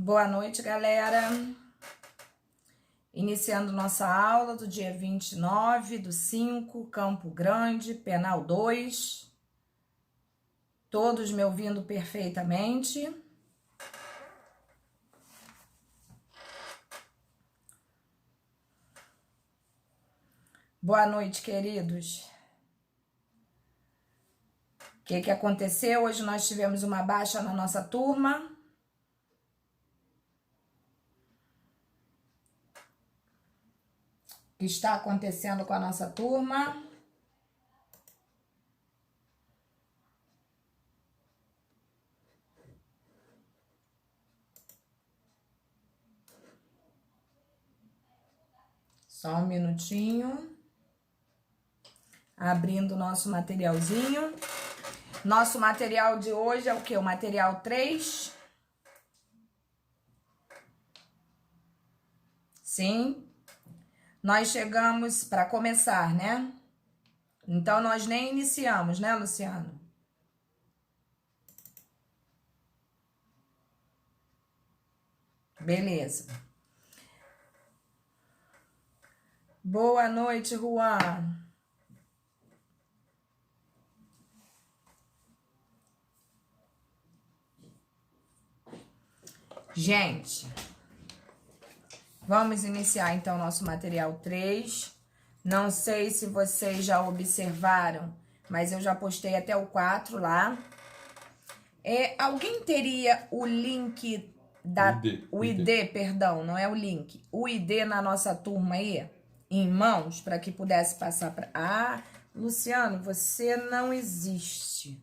Boa noite, galera. Iniciando nossa aula do dia 29/5, Campo Grande, Penal 2. Todos me ouvindo perfeitamente? Boa noite, queridos. O que aconteceu? Hoje nós tivemos uma baixa na nossa turma. O que está acontecendo com a nossa turma? Só um minutinho. Abrindo o nosso materialzinho. Nosso material de hoje é o quê? O material 3. Sim. Nós chegamos para começar, né? Então, nós nem iniciamos, né, Luciano? Beleza. Boa noite, Juan. Gente, vamos iniciar então nosso material 3. Não sei se vocês já observaram, mas eu já postei até o 4 lá. Alguém teria o link da... O ID, perdão, não é o link. O ID na nossa turma aí, em mãos, para que pudesse passar para... Ah, Luciano, você não existe.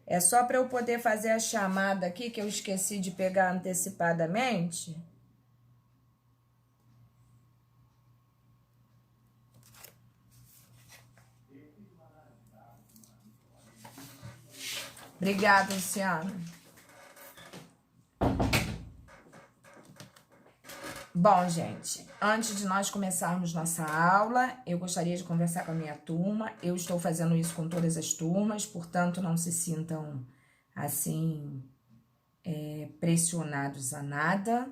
É só para eu poder fazer a chamada aqui, que eu esqueci de pegar antecipadamente. Obrigada, Luciano. Bom, gente, antes de nós começarmos nossa aula, eu gostaria de conversar com a minha turma. Eu estou fazendo isso com todas as turmas, portanto, não se sintam, assim, pressionados a nada.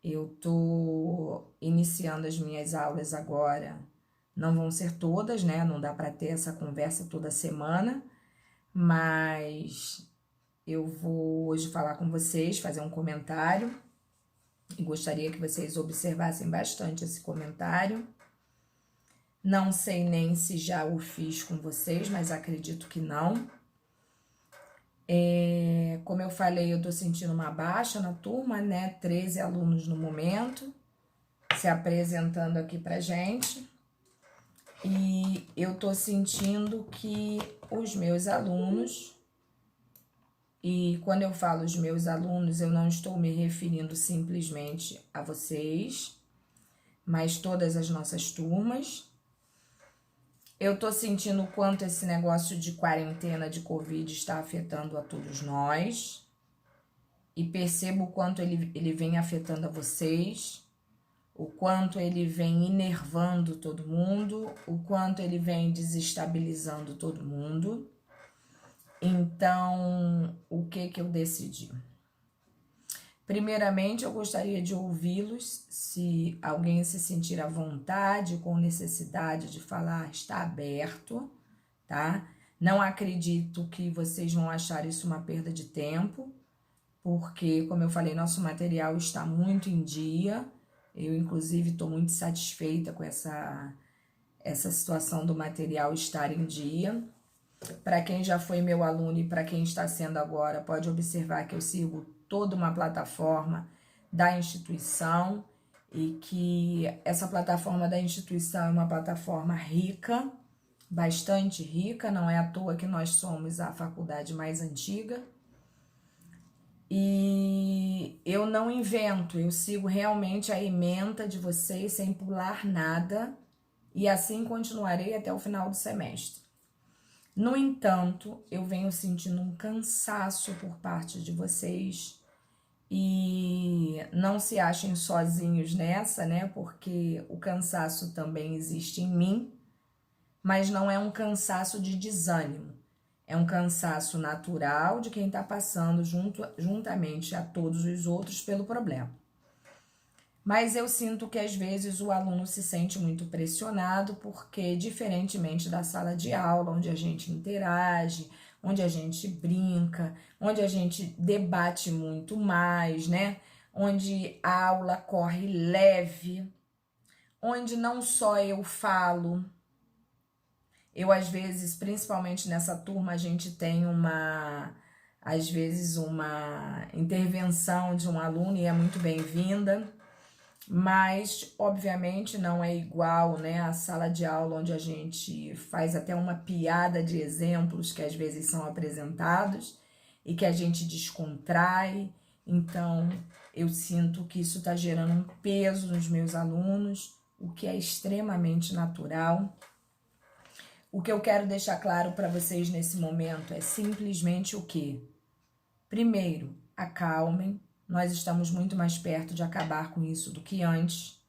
Eu tô iniciando as minhas aulas agora. Não vão ser todas, né? Não dá para ter essa conversa toda semana, mas eu vou hoje falar com vocês, fazer um comentário. E gostaria que vocês observassem bastante esse comentário. Não sei nem se já o fiz com vocês, mas acredito que não. Como eu falei, eu tô sentindo uma baixa na turma, né? 13 alunos no momento, se apresentando aqui pra gente. E eu tô sentindo que os meus alunos... E quando eu falo os meus alunos, eu não estou me referindo simplesmente a vocês, mas todas as nossas turmas. Eu tô sentindo o quanto esse negócio de quarentena de Covid está afetando a todos nós. E percebo o quanto ele vem afetando a vocês, o quanto ele vem enervando todo mundo, o quanto ele vem desestabilizando todo mundo. Então, o que eu decidi? Primeiramente, eu gostaria de ouvi-los. Se alguém se sentir à vontade, com necessidade de falar, está aberto, tá? Não acredito que vocês vão achar isso uma perda de tempo, porque, como eu falei, nosso material está muito em dia. Eu, inclusive, estou muito satisfeita com essa situação do material estar em dia. Para quem já foi meu aluno e para quem está sendo agora, pode observar que eu sigo toda uma plataforma da instituição e que essa plataforma da instituição é uma plataforma rica, bastante rica, não é à toa que nós somos a faculdade mais antiga. E eu não invento, eu sigo realmente a ementa de vocês sem pular nada e assim continuarei até o final do semestre. No entanto, eu venho sentindo um cansaço por parte de vocês e não se achem sozinhos nessa, né? Porque o cansaço também existe em mim, mas não é um cansaço de desânimo. É um cansaço natural de quem está passando juntamente a todos os outros pelo problema. Mas eu sinto que às vezes o aluno se sente muito pressionado, porque diferentemente da sala de aula, onde a gente interage, onde a gente brinca, onde a gente debate muito mais, né? Onde a aula corre leve, onde não só eu falo, eu às vezes, principalmente nessa turma, a gente tem às vezes uma intervenção de um aluno e é muito bem-vinda. Mas, obviamente, não é igual, né, a sala de aula onde a gente faz até uma piada de exemplos que às vezes são apresentados e que a gente descontrai. Então, eu sinto que isso está gerando um peso nos meus alunos, o que é extremamente natural. O que eu quero deixar claro para vocês nesse momento é simplesmente o quê? Primeiro, acalmem. Nós estamos muito mais perto de acabar com isso do que antes.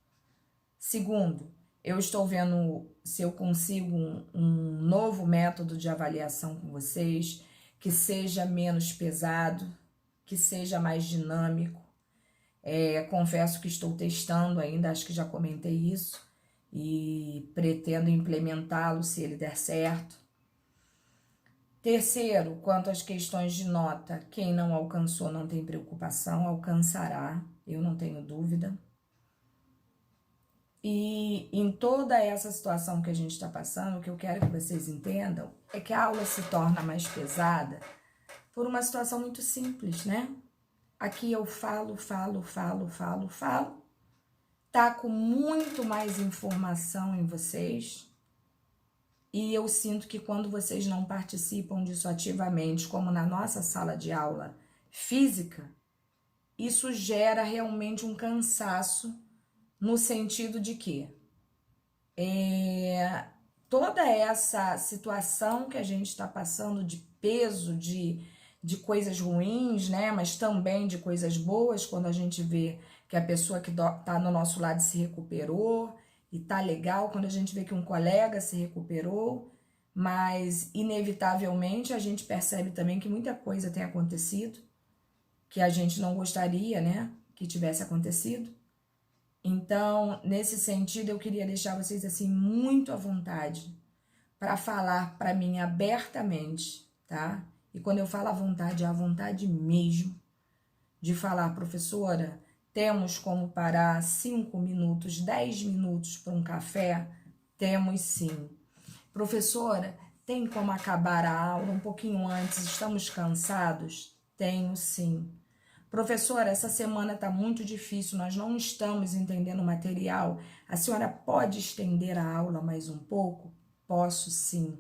Segundo, eu estou vendo se eu consigo um novo método de avaliação com vocês, que seja menos pesado, que seja mais dinâmico. Confesso que estou testando ainda, acho que já comentei isso, e pretendo implementá-lo se ele der certo. Terceiro, quanto às questões de nota, quem não alcançou não tem preocupação, alcançará, eu não tenho dúvida. E em toda essa situação que a gente está passando, o que eu quero que vocês entendam é que a aula se torna mais pesada por uma situação muito simples, né? Aqui eu falo, taco muito mais informação em vocês. E eu sinto que quando vocês não participam disso ativamente, como na nossa sala de aula física, isso gera realmente um cansaço no sentido de que toda essa situação que a gente está passando de peso, de coisas ruins, né? Mas também de coisas boas, quando a gente vê que a pessoa que está no nosso lado se recuperou, e tá legal quando a gente vê que um colega se recuperou, mas inevitavelmente a gente percebe também que muita coisa tem acontecido, que a gente não gostaria, né, que tivesse acontecido. Então, nesse sentido, eu queria deixar vocês assim muito à vontade para falar para mim abertamente, tá? E quando eu falo à vontade, é à vontade mesmo de falar, professora, temos como parar 5 minutos, 10 minutos para um café? Temos sim. Professora, tem como acabar a aula um pouquinho antes? Estamos cansados? Tenho sim. Professora, essa semana está muito difícil, nós não estamos entendendo o material. A senhora pode estender a aula mais um pouco? Posso sim,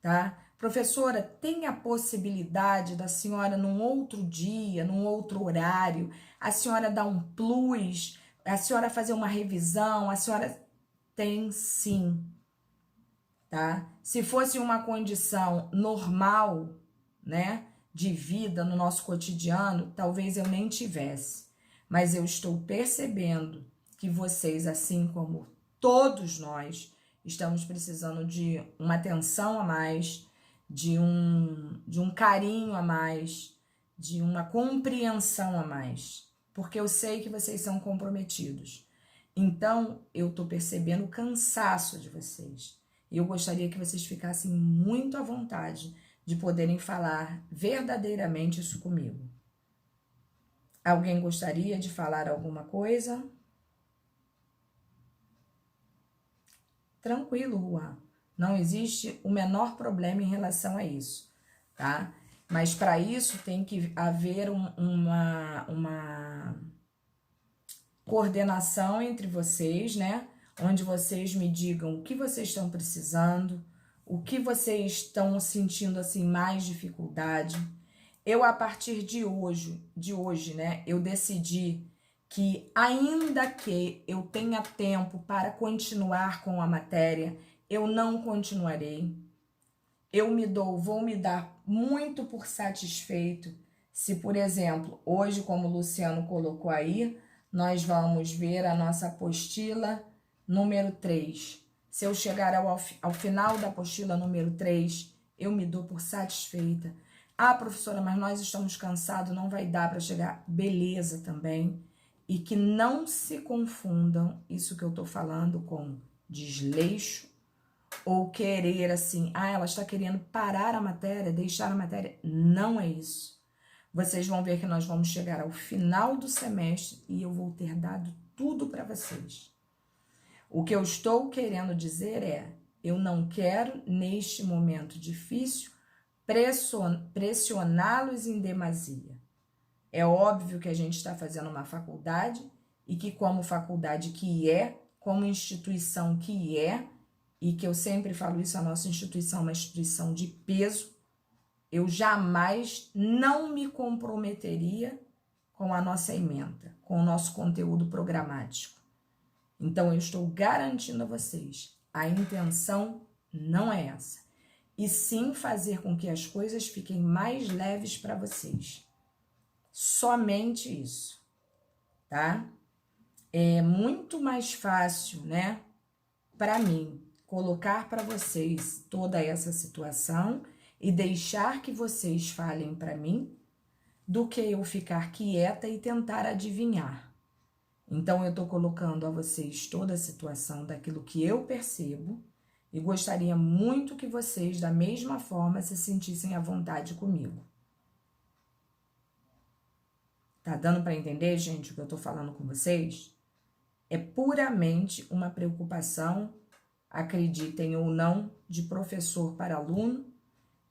tá? Professora, tem a possibilidade da senhora num outro dia, num outro horário, a senhora dar um plus, a senhora fazer uma revisão, a senhora tem sim, tá? Se fosse uma condição normal, né, de vida no nosso cotidiano, talvez eu nem tivesse. Mas eu estou percebendo que vocês, assim como todos nós, estamos precisando de uma atenção a mais, de um carinho a mais, de uma compreensão a mais, porque eu sei que vocês são comprometidos. Então, eu tô percebendo o cansaço de vocês. E eu gostaria que vocês ficassem muito à vontade de poderem falar verdadeiramente isso comigo. Alguém gostaria de falar alguma coisa? Tranquilo, Juan. Não existe o menor problema em relação a isso, tá? Mas para isso tem que haver uma coordenação entre vocês, né? Onde vocês me digam o que vocês estão precisando, o que vocês estão sentindo assim mais dificuldade. Eu, a partir de hoje, né? Eu decidi que ainda que eu tenha tempo para continuar com a matéria, eu não continuarei. Vou me dar muito por satisfeito se, por exemplo, hoje, como o Luciano colocou aí, nós vamos ver a nossa apostila número 3. Se eu chegar ao final da apostila número 3, eu me dou por satisfeita. Ah, professora, mas nós estamos cansados, não vai dar para chegar. Beleza também. E que não se confundam isso que eu tô falando com desleixo ou querer assim, ela está querendo parar a matéria, deixar a matéria. Não é isso. Vocês vão ver que nós vamos chegar ao final do semestre e eu vou ter dado tudo para vocês. O que eu estou querendo dizer é, eu não quero, neste momento difícil, pressioná-los em demasia. É óbvio que a gente está fazendo uma faculdade e que como faculdade que é, como instituição que é, e que eu sempre falo isso, a nossa instituição é uma instituição de peso, eu jamais não me comprometeria com a nossa ementa, com o nosso conteúdo programático. Então, eu estou garantindo a vocês, a intenção não é essa. E sim fazer com que as coisas fiquem mais leves para vocês. Somente isso, tá? É muito mais fácil, né, para mim, colocar para vocês toda essa situação e deixar que vocês falem para mim, do que eu ficar quieta e tentar adivinhar. Então, eu tô colocando a vocês toda a situação daquilo que eu percebo e gostaria muito que vocês, da mesma forma, se sentissem à vontade comigo. Tá dando para entender, gente, o que eu tô falando com vocês? É puramente uma preocupação, acreditem ou não, de professor para aluno,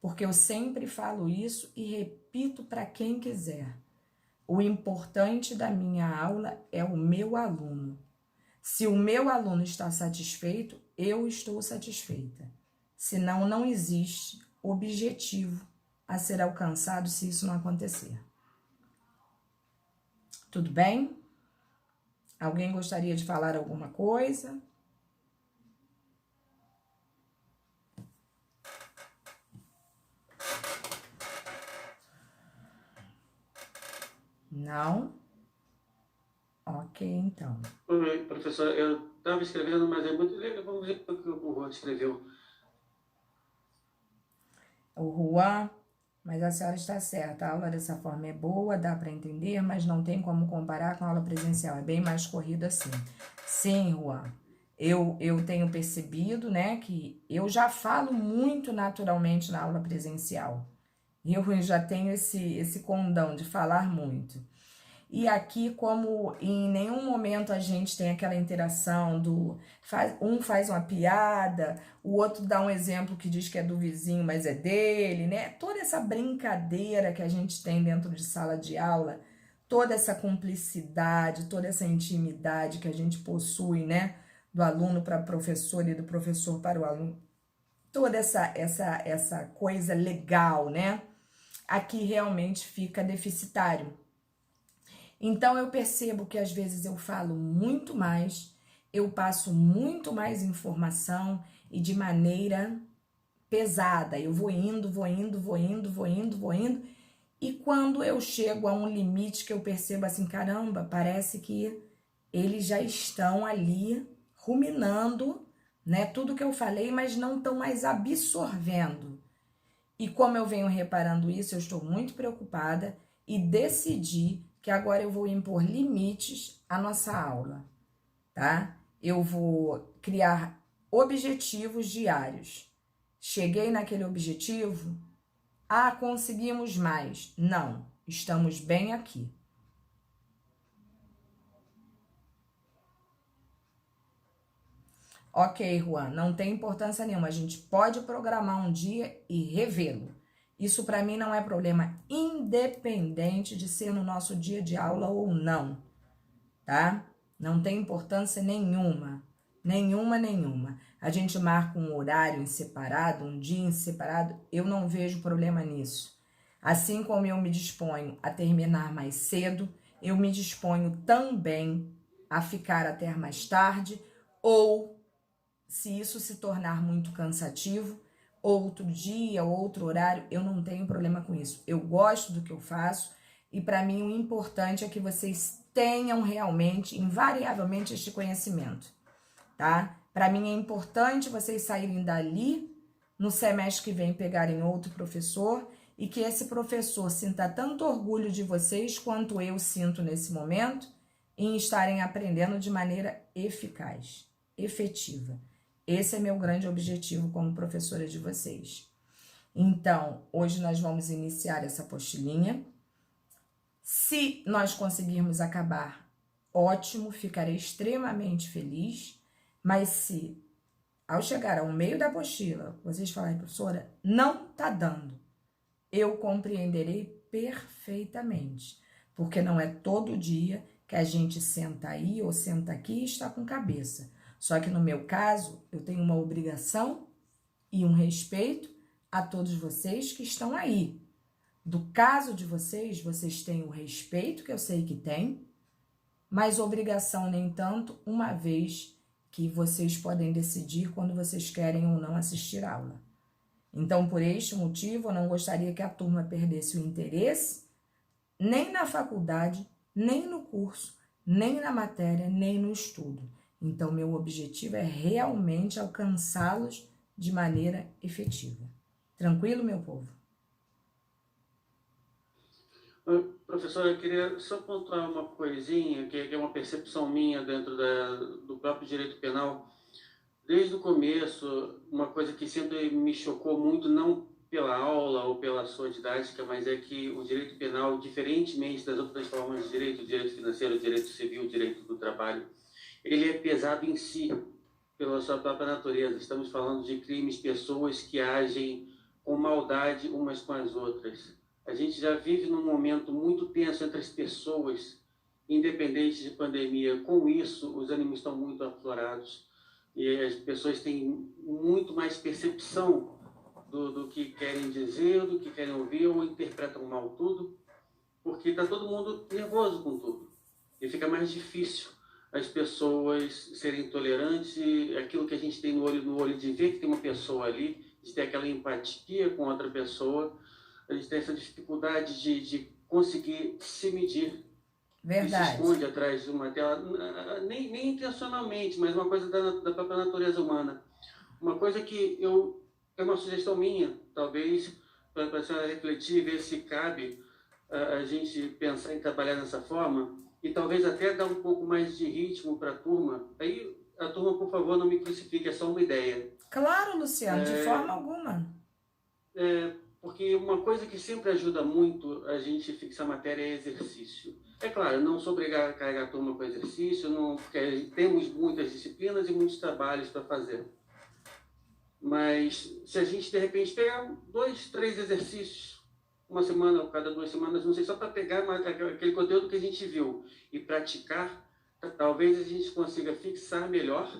porque eu sempre falo isso e repito para quem quiser. O importante da minha aula é o meu aluno. Se o meu aluno está satisfeito, eu estou satisfeita. Senão, não existe objetivo a ser alcançado se isso não acontecer. Tudo bem? Alguém gostaria de falar alguma coisa? Não? Ok, então. Oi, professor, eu estava escrevendo, mas é muito legal. Vamos ver o que o Juan escreveu. O Juan, mas a senhora está certa, a aula dessa forma é boa, dá para entender, mas não tem como comparar com a aula presencial, é bem mais corrido assim. Sim, Juan, eu tenho percebido, né, que eu já falo muito naturalmente na aula presencial. Eu já tenho esse condão de falar muito. E aqui, como em nenhum momento a gente tem aquela interação um faz uma piada, o outro dá um exemplo que diz que é do vizinho, mas é dele, né? Toda essa brincadeira que a gente tem dentro de sala de aula, toda essa cumplicidade, toda essa intimidade que a gente possui, né? Do aluno para o professor e do professor para o aluno, toda essa coisa legal, né? Aqui realmente fica deficitário. Então, eu percebo que às vezes eu falo muito mais, eu passo muito mais informação e de maneira pesada. Eu vou indo. E quando eu chego a um limite que eu percebo assim, caramba, parece que eles já estão ali ruminando, né, tudo que eu falei, mas não estão mais absorvendo. E como eu venho reparando isso, eu estou muito preocupada e decidi que agora eu vou impor limites à nossa aula, tá? Eu vou criar objetivos diários. Cheguei naquele objetivo? Ah, conseguimos mais. Não, estamos bem aqui. Ok, Juan, não tem importância nenhuma. A gente pode programar um dia e revê-lo. Isso para mim não é problema, independente de ser no nosso dia de aula ou não, tá? Não tem importância nenhuma, nenhuma. A gente marca um horário em separado, um dia em separado, eu não vejo problema nisso. Assim como eu me disponho a terminar mais cedo, eu me disponho também a ficar até mais tarde, ou se isso se tornar muito cansativo, outro dia, outro horário, eu não tenho problema com isso. Eu gosto do que eu faço e para mim o importante é que vocês tenham realmente, invariavelmente, este conhecimento, tá? Para mim é importante vocês saírem dali, no semestre que vem pegarem outro professor e que esse professor sinta tanto orgulho de vocês quanto eu sinto nesse momento em estarem aprendendo de maneira eficaz, efetiva. Esse é meu grande objetivo como professora de vocês. Então, hoje nós vamos iniciar essa apostilinha. Se nós conseguirmos acabar, ótimo, ficarei extremamente feliz. Mas se, ao chegar ao meio da apostila, vocês falarem, professora, não tá dando, eu compreenderei perfeitamente. Porque não é todo dia que a gente senta aí ou senta aqui e está com cabeça. Só que no meu caso, eu tenho uma obrigação e um respeito a todos vocês que estão aí. Do caso de vocês, vocês têm o respeito que eu sei que tem, mas obrigação nem tanto, uma vez que vocês podem decidir quando vocês querem ou não assistir a aula. Então, por este motivo, eu não gostaria que a turma perdesse o interesse nem na faculdade, nem no curso, nem na matéria, nem no estudo. Então, meu objetivo é realmente alcançá-los de maneira efetiva. Tranquilo, meu povo? Professora, eu queria só pontuar uma coisinha, que é uma percepção minha dentro do próprio direito penal. Desde o começo, uma coisa que sempre me chocou muito, não pela aula ou pela sua didática, mas é que o direito penal, diferentemente das outras formas de direito, o direito financeiro, o direito civil, o direito do trabalho, ele é pesado em si, pela sua própria natureza. Estamos falando de crimes, pessoas que agem com maldade umas com as outras. A gente já vive num momento muito tenso entre as pessoas, independente de pandemia. Com isso, os ânimos estão muito aflorados e as pessoas têm muito mais percepção do que querem dizer, do que querem ouvir, ou interpretam mal tudo, porque está todo mundo nervoso com tudo. E fica mais difícil as pessoas serem tolerantes, aquilo que a gente tem no olho de ver que tem uma pessoa ali, de ter aquela empatia com outra pessoa. A gente tem essa dificuldade de conseguir se medir. Verdade. E se esconde atrás de uma tela, nem intencionalmente, mas uma coisa da própria natureza humana. Uma coisa que é uma sugestão minha, talvez, para a senhora refletir e ver se cabe a gente pensar em trabalhar dessa forma, e talvez até dar um pouco mais de ritmo para a turma. Aí, a turma, por favor, não me crucifique, é só uma ideia. Claro, Luciano, de forma alguma. Porque uma coisa que sempre ajuda muito a gente fixar matéria é exercício. É claro, não sou obrigado a carregar a turma com exercício, porque temos muitas disciplinas e muitos trabalhos para fazer. Mas se a gente, de repente, pegar 2, 3 exercícios, uma semana ou cada 2 semanas, não sei, só para pegar aquele conteúdo que a gente viu e praticar, talvez a gente consiga fixar melhor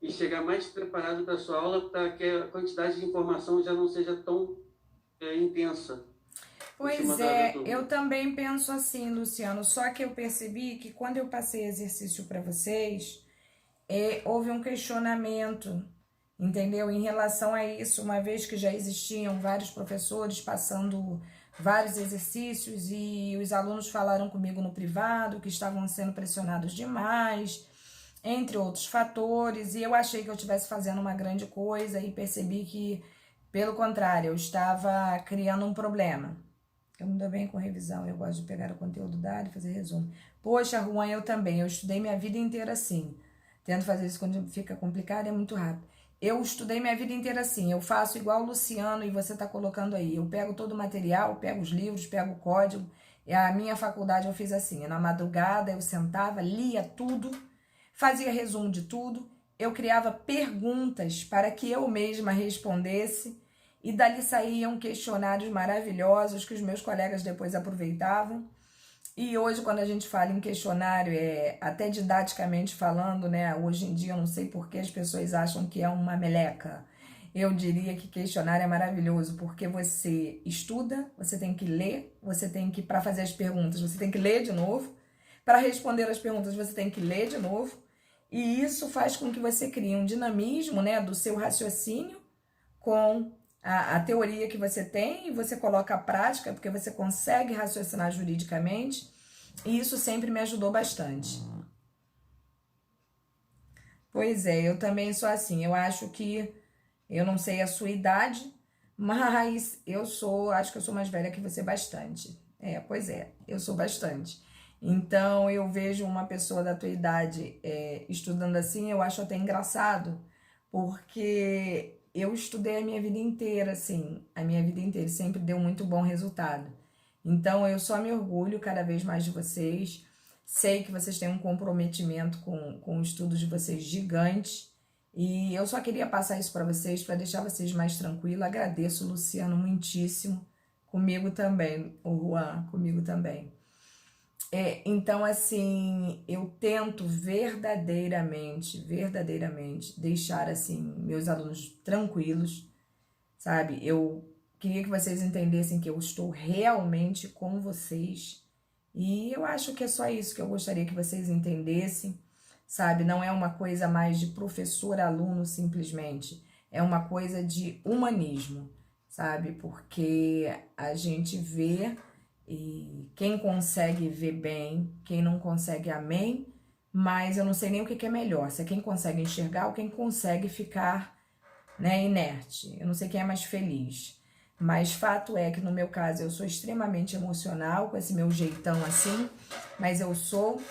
e chegar mais preparado para a sua aula, para que a quantidade de informação já não seja tão intensa. Pois é, eu também penso assim, Luciano, só que eu percebi que quando eu passei exercício para vocês, houve um questionamento, entendeu? Em relação a isso, uma vez que já existiam vários professores passando vários exercícios e os alunos falaram comigo no privado que estavam sendo pressionados demais, entre outros fatores, e eu achei que eu estivesse fazendo uma grande coisa e percebi que, pelo contrário, eu estava criando um problema. Eu me dou bem com revisão, eu gosto de pegar o conteúdo dado e fazer resumo. Poxa, Juan, eu também, eu estudei minha vida inteira assim. Tento fazer isso quando fica complicado, é muito rápido. Eu estudei minha vida inteira assim, eu faço igual o Luciano e você está colocando aí. Eu pego todo o material, pego os livros, pego o código. E a minha faculdade eu fiz assim, na madrugada eu sentava, lia tudo, fazia resumo de tudo, eu criava perguntas para que eu mesma respondesse e dali saíam questionários maravilhosos que os meus colegas depois aproveitavam. E hoje, quando a gente fala em questionário, até didaticamente falando, né? Hoje em dia, eu não sei por que as pessoas acham que é uma meleca. Eu diria que questionário é maravilhoso, porque você estuda, você tem que ler, você tem que, para fazer as perguntas, você tem que ler de novo. Para responder as perguntas, você tem que ler de novo. E isso faz com que você crie um dinamismo, né, do seu raciocínio com a teoria que você tem, e você coloca a prática, porque você consegue raciocinar juridicamente, e isso sempre me ajudou bastante. Pois é, eu também sou assim, eu acho que Eu não sei a sua idade, mas acho que eu sou mais velha que você bastante. Pois é, eu sou bastante. Então, eu vejo uma pessoa da tua idade estudando assim, eu acho até engraçado, porque eu estudei a minha vida inteira, assim, a minha vida inteira, sempre deu muito bom resultado. Então, eu só me orgulho cada vez mais de vocês. Sei que vocês têm um comprometimento com o estudo de vocês gigante. E eu só queria passar isso para vocês, para deixar vocês mais tranquilos. Agradeço, Luciano, muitíssimo. Comigo também, o Juan, comigo também. Então, assim, eu tento verdadeiramente deixar, assim, meus alunos tranquilos, sabe? Eu queria que vocês entendessem que eu estou realmente com vocês. E eu acho que é só isso que eu gostaria que vocês entendessem, sabe? Não é uma coisa mais de professor-aluno simplesmente, é uma coisa de humanismo, sabe? Porque a gente vê e quem consegue ver bem, quem não consegue, amém. Mas eu não sei nem o que é melhor, se é quem consegue enxergar ou quem consegue ficar, né, inerte. Eu não sei quem é mais feliz. Mas fato é que no meu caso eu sou extremamente emocional com esse meu jeitão assim, mas eu sou,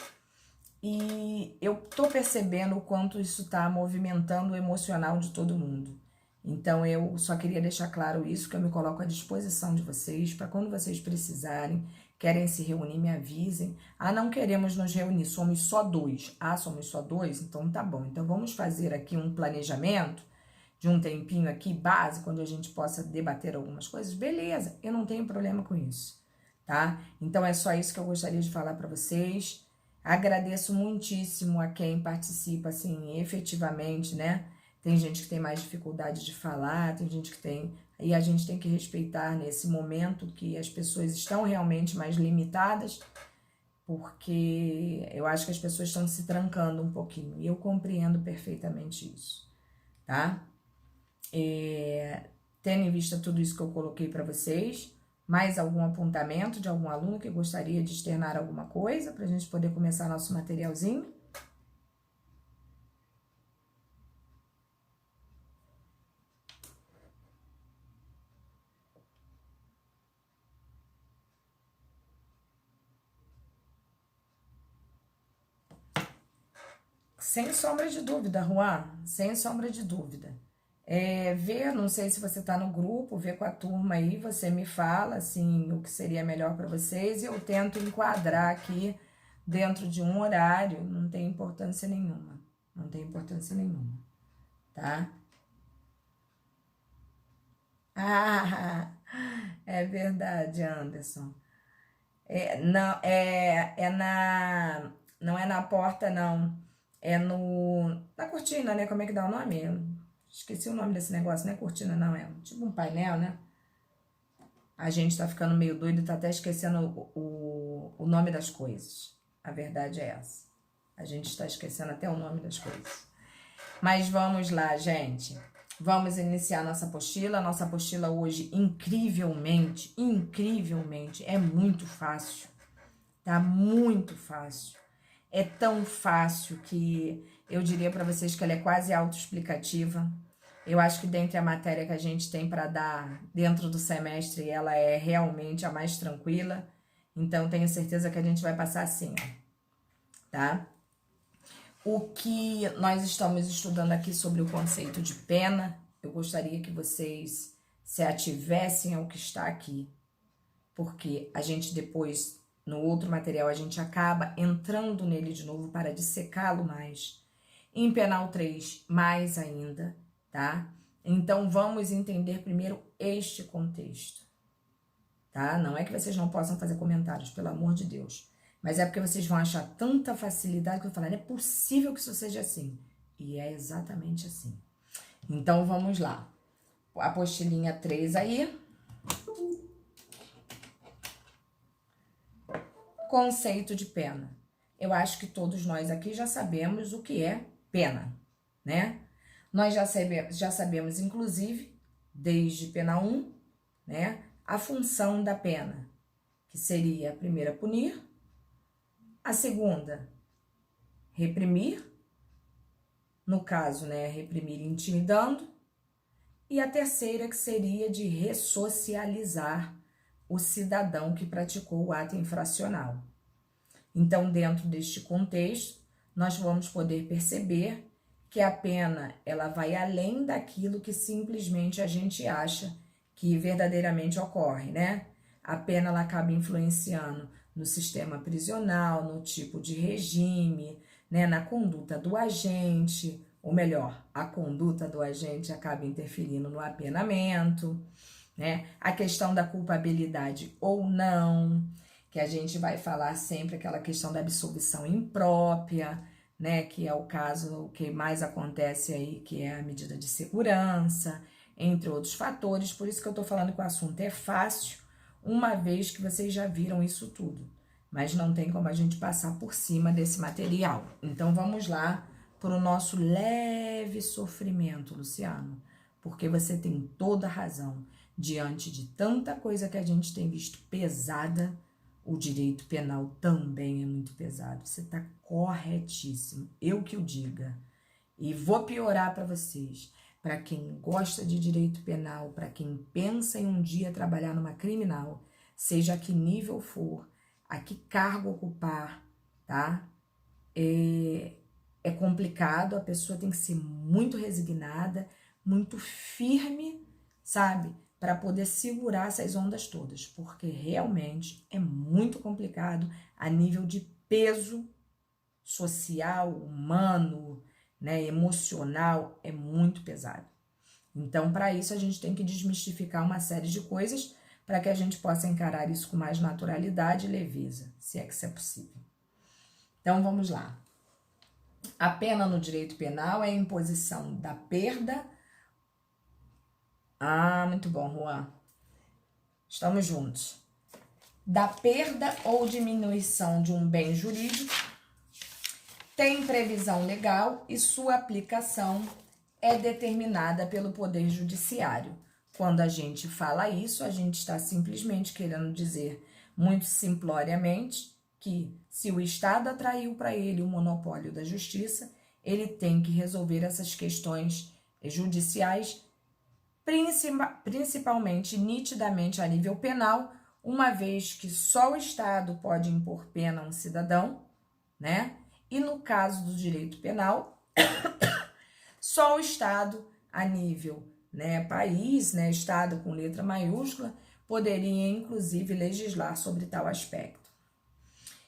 e eu tô percebendo o quanto isso tá movimentando o emocional de todo mundo. Então eu só queria deixar claro isso, que eu me coloco à disposição de vocês para quando vocês precisarem, querem se reunir, me avisem. Ah, não queremos nos reunir, somos só dois. Ah, somos só dois? Então tá bom. Então vamos fazer aqui um planejamento de um tempinho aqui básico, onde a gente possa debater algumas coisas. Beleza, eu não tenho problema com isso, tá? Então é só isso que eu gostaria de falar para vocês. Agradeço muitíssimo a quem participa, assim, efetivamente, né? Tem gente que tem mais dificuldade de falar, tem gente que tem... E a gente tem que respeitar nesse momento que as pessoas estão realmente mais limitadas, porque eu acho que as pessoas estão se trancando um pouquinho. E eu compreendo perfeitamente isso, tá? Tendo em vista tudo isso que eu coloquei para vocês, mais algum apontamento de algum aluno que gostaria de externar alguma coisa para a gente poder começar nosso materialzinho? Sem sombra de dúvida, Juan, sem sombra de dúvida. Não sei se você está no grupo, vê com a turma aí, você me fala, assim, o que seria melhor para vocês e eu tento enquadrar aqui dentro de um horário, não tem importância nenhuma, não tem importância nenhuma, tá? Ah, é verdade, Anderson. Não, não é na porta, não. É na cortina, né? Como é que dá o nome? Eu esqueci o nome desse negócio, não é cortina, não. É tipo um painel, né? A gente tá ficando meio doido e tá até esquecendo o nome das coisas. A verdade é essa. A gente está esquecendo até o nome das coisas. Mas vamos lá, gente. Vamos iniciar nossa apostila. Nossa apostila hoje, incrivelmente, é muito fácil. Tá muito fácil. É tão fácil que eu diria para vocês que ela é quase autoexplicativa. Eu acho que dentre a matéria que a gente tem para dar dentro do semestre, ela é realmente a mais tranquila. Então, tenho certeza que a gente vai passar assim, ó, tá? O que nós estamos estudando aqui sobre o conceito de pena, eu gostaria que vocês se ativessem ao que está aqui, porque a gente depois, no outro material, a gente acaba entrando nele de novo para dissecá-lo mais. Em penal 3, mais ainda, tá? Então, vamos entender primeiro este contexto, tá? Não é que vocês não possam fazer comentários, pelo amor de Deus. Mas é porque vocês vão achar tanta facilidade que eu vou falar, não é possível que isso seja assim. E é exatamente assim. Então, vamos lá. Apostilinha 3 aí. Conceito de pena. Eu acho que todos nós aqui já sabemos o que é pena, né? Nós já sabemos, inclusive, desde pena 1, né? A função da pena, que seria a primeira, punir. A segunda, reprimir. No caso, né? Reprimir intimidando. e a terceira que seria de ressocializar o cidadão que praticou o ato infracional. Então, dentro deste contexto, nós vamos poder perceber que a pena ela vai além daquilo que simplesmente a gente acha que verdadeiramente ocorre, né? A pena ela acaba influenciando no sistema prisional, no tipo de regime, né? Na conduta do agente, ou melhor, a conduta do agente acaba interferindo no apenamento, né? A questão da culpabilidade ou não, que a gente vai falar sempre aquela questão da absolvição imprópria, né, que é o caso que mais acontece aí, que é a medida de segurança, entre outros fatores. Por isso que eu tô falando que o assunto é fácil, uma vez que vocês já viram isso tudo, mas não tem como a gente passar por cima desse material. Então vamos lá para o nosso leve sofrimento, Luciano, porque você tem toda a razão. Diante de tanta coisa que a gente tem visto pesada, o direito penal também é muito pesado. Você está corretíssimo, eu que o diga. E vou piorar para vocês. Para quem gosta de direito penal, para quem pensa em um dia trabalhar numa criminal, seja a que nível for, a que cargo ocupar, tá? É complicado, a pessoa tem que ser muito resignada, muito firme, sabe? Para poder segurar essas ondas todas, porque realmente é muito complicado a nível de peso social, humano, né, emocional, é muito pesado. Então, para isso, a gente tem que desmistificar uma série de coisas para que a gente possa encarar isso com mais naturalidade e leveza, se é que isso é possível. Então, vamos lá. A pena no direito penal é a imposição da perda. Ah, muito bom, Juan. Estamos juntos. Da perda ou diminuição de um bem jurídico, tem previsão legal e sua aplicação é determinada pelo Poder Judiciário. Quando a gente fala isso, a gente está simplesmente querendo dizer, muito simploriamente, que se o Estado atraiu para ele o monopólio da justiça, ele tem que resolver essas questões judiciais, principalmente, nitidamente a nível penal, uma vez que só o Estado pode impor pena a um cidadão, né? E no caso do direito penal, só o Estado, a nível, né, país, né, Estado com letra maiúscula, poderia inclusive legislar sobre tal aspecto.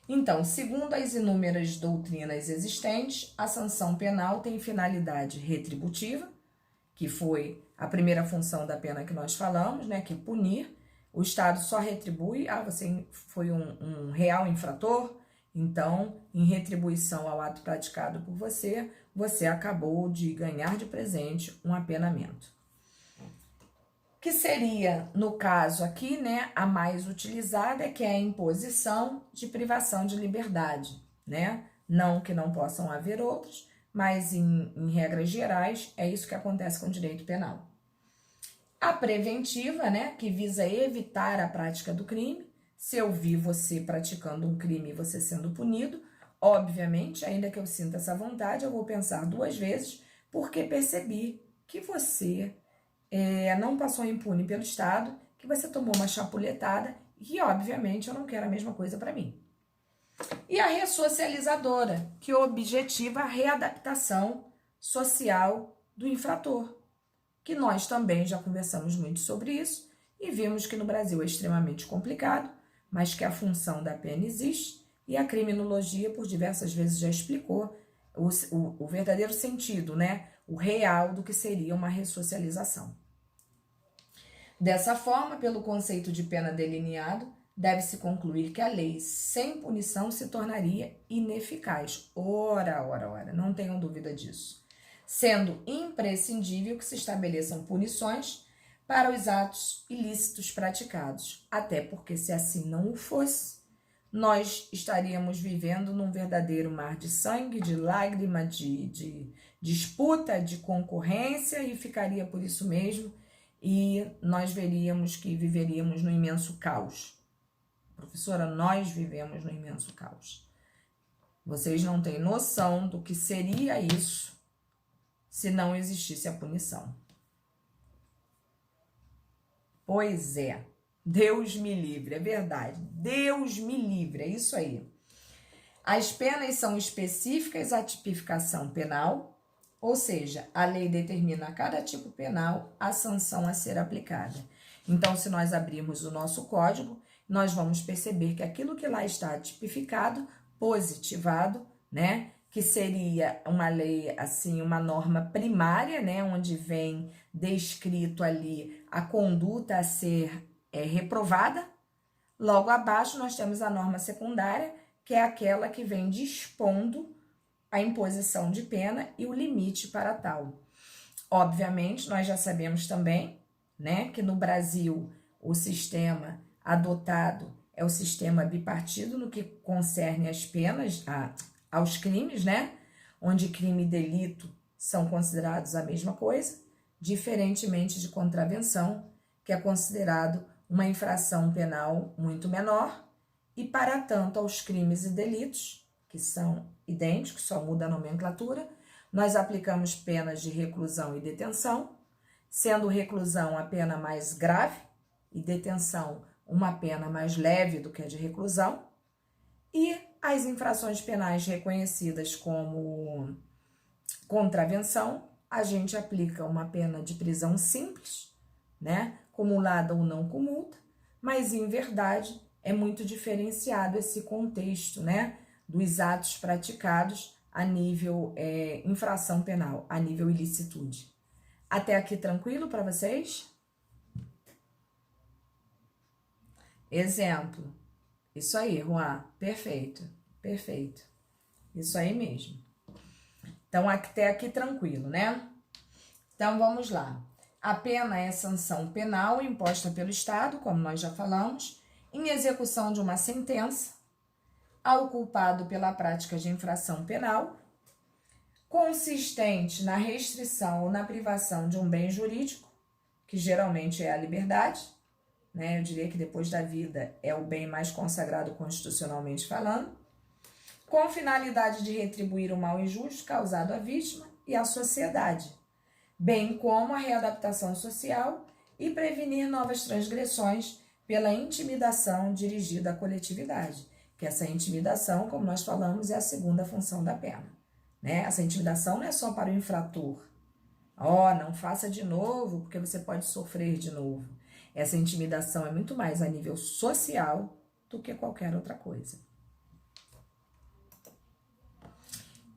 Então, segundo as inúmeras doutrinas existentes, a sanção penal tem finalidade retributiva, que foi a primeira função da pena que nós falamos, né, que é punir. O Estado só retribui, você foi um real infrator, então, em retribuição ao ato praticado por você, você acabou de ganhar de presente um apenamento. Que seria, no caso aqui, né, a mais utilizada, que é a imposição de privação de liberdade, né? Não que não possam haver outros, mas em regras gerais, é isso que acontece com o direito penal. A preventiva, né, que visa evitar a prática do crime. Se eu vi você praticando um crime e você sendo punido, obviamente, ainda que eu sinta essa vontade, eu vou pensar duas vezes, porque percebi que você não passou impune pelo Estado, que você tomou uma chapuletada e, obviamente, eu não quero a mesma coisa para mim. E a ressocializadora, que objetiva a readaptação social do infrator, que nós também já conversamos muito sobre isso e vimos que no Brasil é extremamente complicado, mas que a função da pena existe e a criminologia por diversas vezes já explicou o verdadeiro sentido, né? O real do que seria uma ressocialização. Dessa forma, pelo conceito de pena delineado, deve-se concluir que a lei sem punição se tornaria ineficaz. Ora, não tenham dúvida disso. Sendo imprescindível que se estabeleçam punições para os atos ilícitos praticados, até porque se assim não o fosse, nós estaríamos vivendo num verdadeiro mar de sangue, de lágrima, de disputa, de concorrência e ficaria por isso mesmo, e nós veríamos que viveríamos no imenso caos. Professora, nós vivemos no imenso caos. Vocês não têm noção do que seria isso se não existisse a punição. Pois é, Deus me livre, é verdade. Deus me livre, é isso aí. As penas são específicas à tipificação penal, ou seja, a lei determina a cada tipo penal a sanção a ser aplicada. Então, se nós abrirmos o nosso código, nós vamos perceber que aquilo que lá está tipificado, positivado, né, que seria uma lei, assim, uma norma primária, né, onde vem descrito ali a conduta a ser reprovada. Logo abaixo, nós temos a norma secundária, que é aquela que vem dispondo a imposição de pena e o limite para tal. Obviamente, nós já sabemos também, né, que no Brasil o sistema adotado é o sistema bipartido no que concerne as penas, aos crimes, né, onde crime e delito são considerados a mesma coisa, diferentemente de contravenção, que é considerado uma infração penal muito menor, e para tanto aos crimes e delitos, que são idênticos, só muda a nomenclatura, nós aplicamos penas de reclusão e detenção, sendo reclusão a pena mais grave e detenção uma pena mais leve do que a de reclusão, e as infrações penais reconhecidas como contravenção, a gente aplica uma pena de prisão simples, né, cumulada ou não com multa, mas em verdade é muito diferenciado esse contexto, né, dos atos praticados a nível infração penal, a nível ilicitude. Até aqui tranquilo para vocês? Exemplo. Isso aí, Juan. Perfeito. Perfeito. Isso aí mesmo. Então, até aqui tranquilo, né? Então, vamos lá. A pena é sanção penal imposta pelo Estado, como nós já falamos, em execução de uma sentença ao culpado pela prática de infração penal, consistente na restrição ou na privação de um bem jurídico, que geralmente é a liberdade, né? Eu diria que depois da vida é o bem mais consagrado constitucionalmente falando, com finalidade de retribuir o mal injusto causado à vítima e à sociedade, bem como a readaptação social e prevenir novas transgressões pela intimidação dirigida à coletividade, que essa intimidação, como nós falamos, é a segunda função da pena, né? Essa intimidação não é só para o infrator. Não faça de novo, porque você pode sofrer de novo. Essa intimidação é muito mais a nível social do que qualquer outra coisa.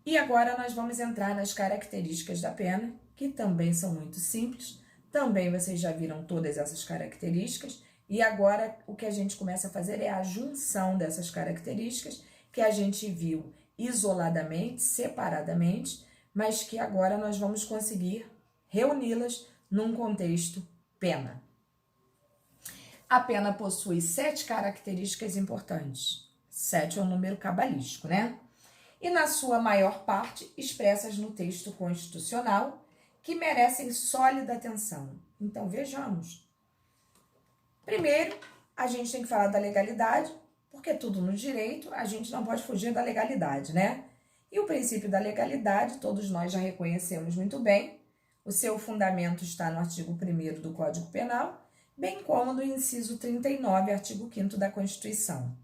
E agora nós vamos entrar nas características da pena, que também são muito simples. Também vocês já viram todas essas características. E agora o que a gente começa a fazer é a junção dessas características que a gente viu isoladamente, separadamente, mas que agora nós vamos conseguir reuni-las num contexto pena. A pena possui 7 características importantes. 7 é um número cabalístico, né? E na sua maior parte expressas no texto constitucional, que merecem sólida atenção. Então vejamos. Primeiro, a gente tem que falar da legalidade, porque tudo no direito, a gente não pode fugir da legalidade, né? E o princípio da legalidade, todos nós já reconhecemos muito bem. O seu fundamento está no artigo 1º do Código Penal, bem como no inciso 39, artigo 5º da Constituição.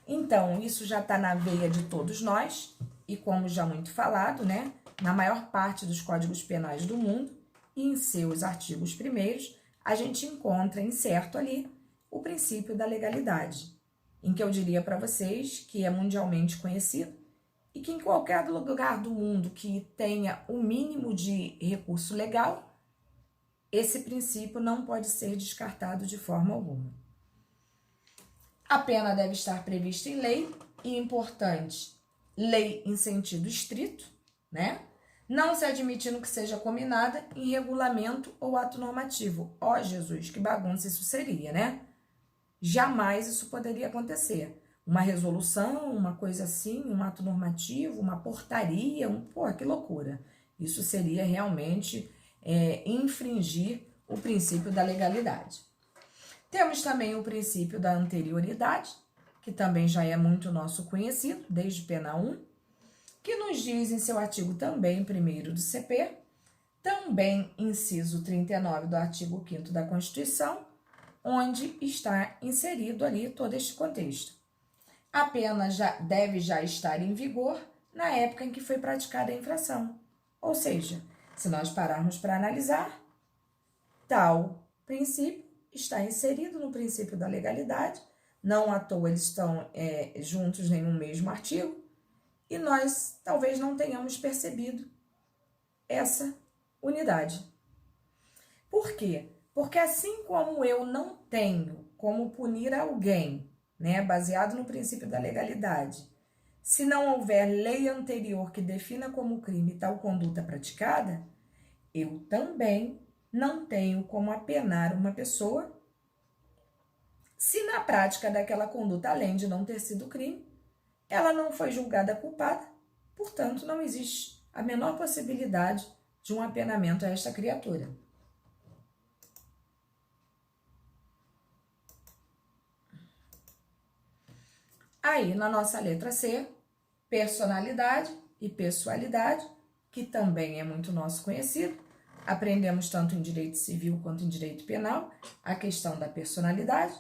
Então, isso já está na veia de todos nós, e como já muito falado, né? Na maior parte dos códigos penais do mundo, e em seus artigos primeiros, a gente encontra incerto ali o princípio da legalidade, em que eu diria para vocês que é mundialmente conhecido e que em qualquer lugar do mundo que tenha o mínimo de recurso legal, esse princípio não pode ser descartado de forma alguma. A pena deve estar prevista em lei, e importante, lei em sentido estrito, né? Não se admitindo que seja combinada em regulamento ou ato normativo. Ó Jesus, que bagunça isso seria, né? Jamais isso poderia acontecer. Uma resolução, uma coisa assim, um ato normativo, uma portaria, que loucura. Isso seria realmente infringir o princípio da legalidade. Temos também o princípio da anterioridade, que também já é muito nosso conhecido, desde Pena 1, que nos diz em seu artigo também 1º do CP, também inciso 39 do artigo 5º da Constituição, onde está inserido ali todo este contexto. A pena deve estar em vigor na época em que foi praticada a infração. Ou seja, se nós pararmos para analisar, tal princípio está inserido no princípio da legalidade, não à toa eles estão juntos em um mesmo artigo, e nós talvez não tenhamos percebido essa unidade. Por quê? Porque assim como eu não tenho como punir alguém, né, baseado no princípio da legalidade, se não houver lei anterior que defina como crime tal conduta praticada, eu também não tenho como apenar uma pessoa se na prática daquela conduta, além de não ter sido crime, ela não foi julgada culpada, portanto, não existe a menor possibilidade de um apenamento a esta criatura. Aí, na nossa letra C, personalidade e pessoalidade, que também é muito nosso conhecido. Aprendemos tanto em direito civil quanto em direito penal a questão da personalidade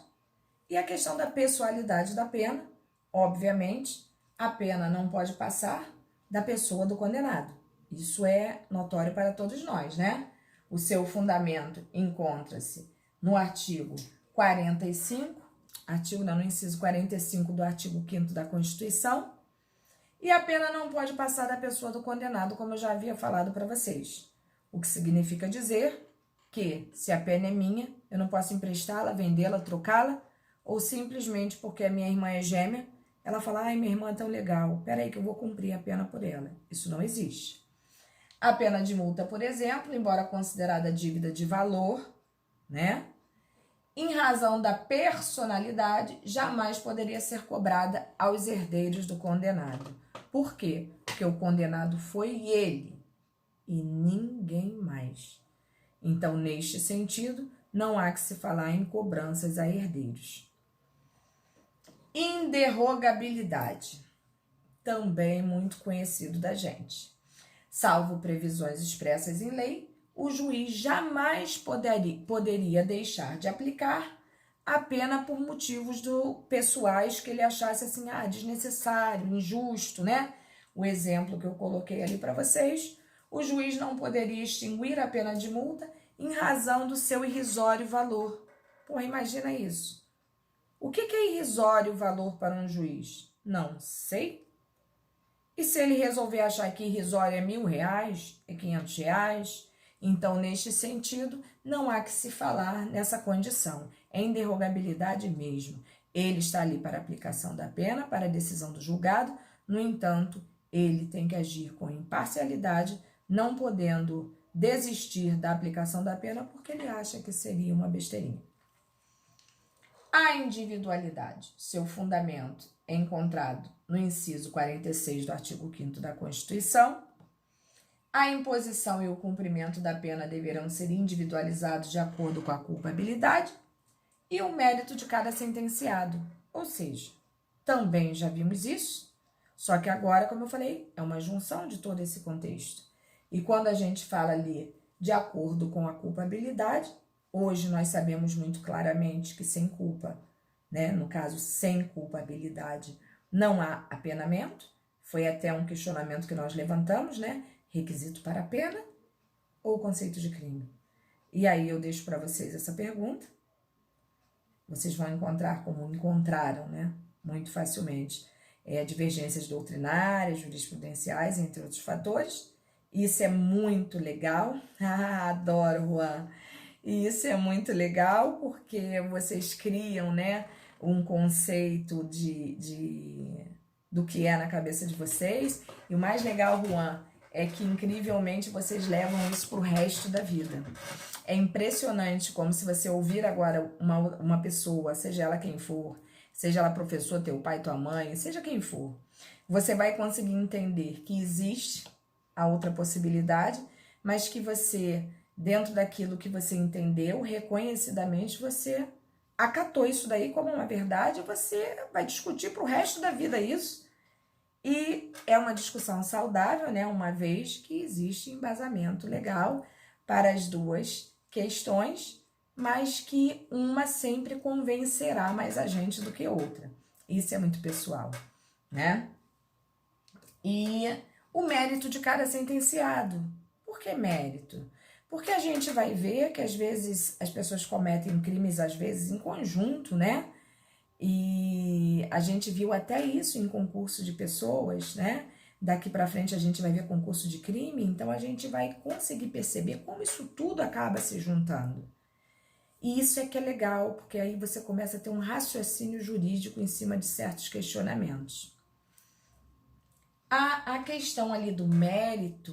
e a questão da pessoalidade da pena. Obviamente, a pena não pode passar da pessoa do condenado. Isso é notório para todos nós, né? O seu fundamento encontra-se no artigo 45, no inciso 45 do artigo 5º da Constituição, e a pena não pode passar da pessoa do condenado, como eu já havia falado para vocês. O que significa dizer que, se a pena é minha, eu não posso emprestá-la, vendê-la, trocá-la, ou simplesmente porque a minha irmã é gêmea, ela fala, ai, minha irmã é tão legal, peraí que eu vou cumprir a pena por ela. Isso não existe. A pena de multa, por exemplo, embora considerada dívida de valor, né, em razão da personalidade, jamais poderia ser cobrada aos herdeiros do condenado. Por quê? Porque o condenado foi ele e ninguém mais. Então, neste sentido, não há que se falar em cobranças a herdeiros. Inderrogabilidade, também muito conhecido da gente. Salvo previsões expressas em lei, o juiz jamais poderia deixar de aplicar a pena por motivos pessoais que ele achasse assim, desnecessário, injusto, né? O exemplo que eu coloquei ali para vocês, o juiz não poderia extinguir a pena de multa em razão do seu irrisório valor. Pô, imagina isso. O que é irrisório valor para um juiz? Não sei. E se ele resolver achar que irrisório é R$1.000, é R$500, então, neste sentido, não há que se falar nessa condição. É inderrogabilidade mesmo. Ele está ali para a aplicação da pena, para a decisão do julgado, no entanto, ele tem que agir com imparcialidade, não podendo desistir da aplicação da pena porque ele acha que seria uma besteirinha. A individualidade, seu fundamento é encontrado no inciso 46 do artigo 5º da Constituição. A imposição e o cumprimento da pena deverão ser individualizados de acordo com a culpabilidade e o mérito de cada sentenciado. Ou seja, também já vimos isso, só que agora, como eu falei, é uma junção de todo esse contexto. E quando a gente fala ali de acordo com a culpabilidade, hoje nós sabemos muito claramente que sem culpa, né, no caso sem culpabilidade, não há apenamento. Foi até um questionamento que nós levantamos, né? Requisito para a pena ou conceito de crime? E aí eu deixo para vocês essa pergunta. Vocês vão encontrar, como encontraram, né? Muito facilmente, divergências doutrinárias, jurisprudenciais, entre outros fatores. Isso é muito legal. Adoro, Juan. E isso é muito legal porque vocês criam, né, um conceito do que é na cabeça de vocês. E o mais legal, Juan, é que incrivelmente vocês levam isso para o resto da vida. É impressionante como, se você ouvir agora uma pessoa, seja ela quem for, seja ela professor, teu pai, tua mãe, seja quem for, você vai conseguir entender que existe a outra possibilidade, mas que você, dentro daquilo que você entendeu, reconhecidamente, você acatou isso daí como uma verdade, você vai discutir para o resto da vida isso. E é uma discussão saudável, né? Uma vez que existe embasamento legal para as duas questões mas que uma sempre convencerá mais a gente do que outra. Isso é muito pessoal, né? E o mérito de cada sentenciado. Por que mérito? Porque a gente vai ver que às vezes as pessoas cometem crimes, às vezes em conjunto, né? E a gente viu até isso em concurso de pessoas, né? Daqui para frente a gente vai ver concurso de crime, então a gente vai conseguir perceber como isso tudo acaba se juntando. E isso é que é legal, porque aí você começa a ter um raciocínio jurídico em cima de certos questionamentos. A questão ali do mérito,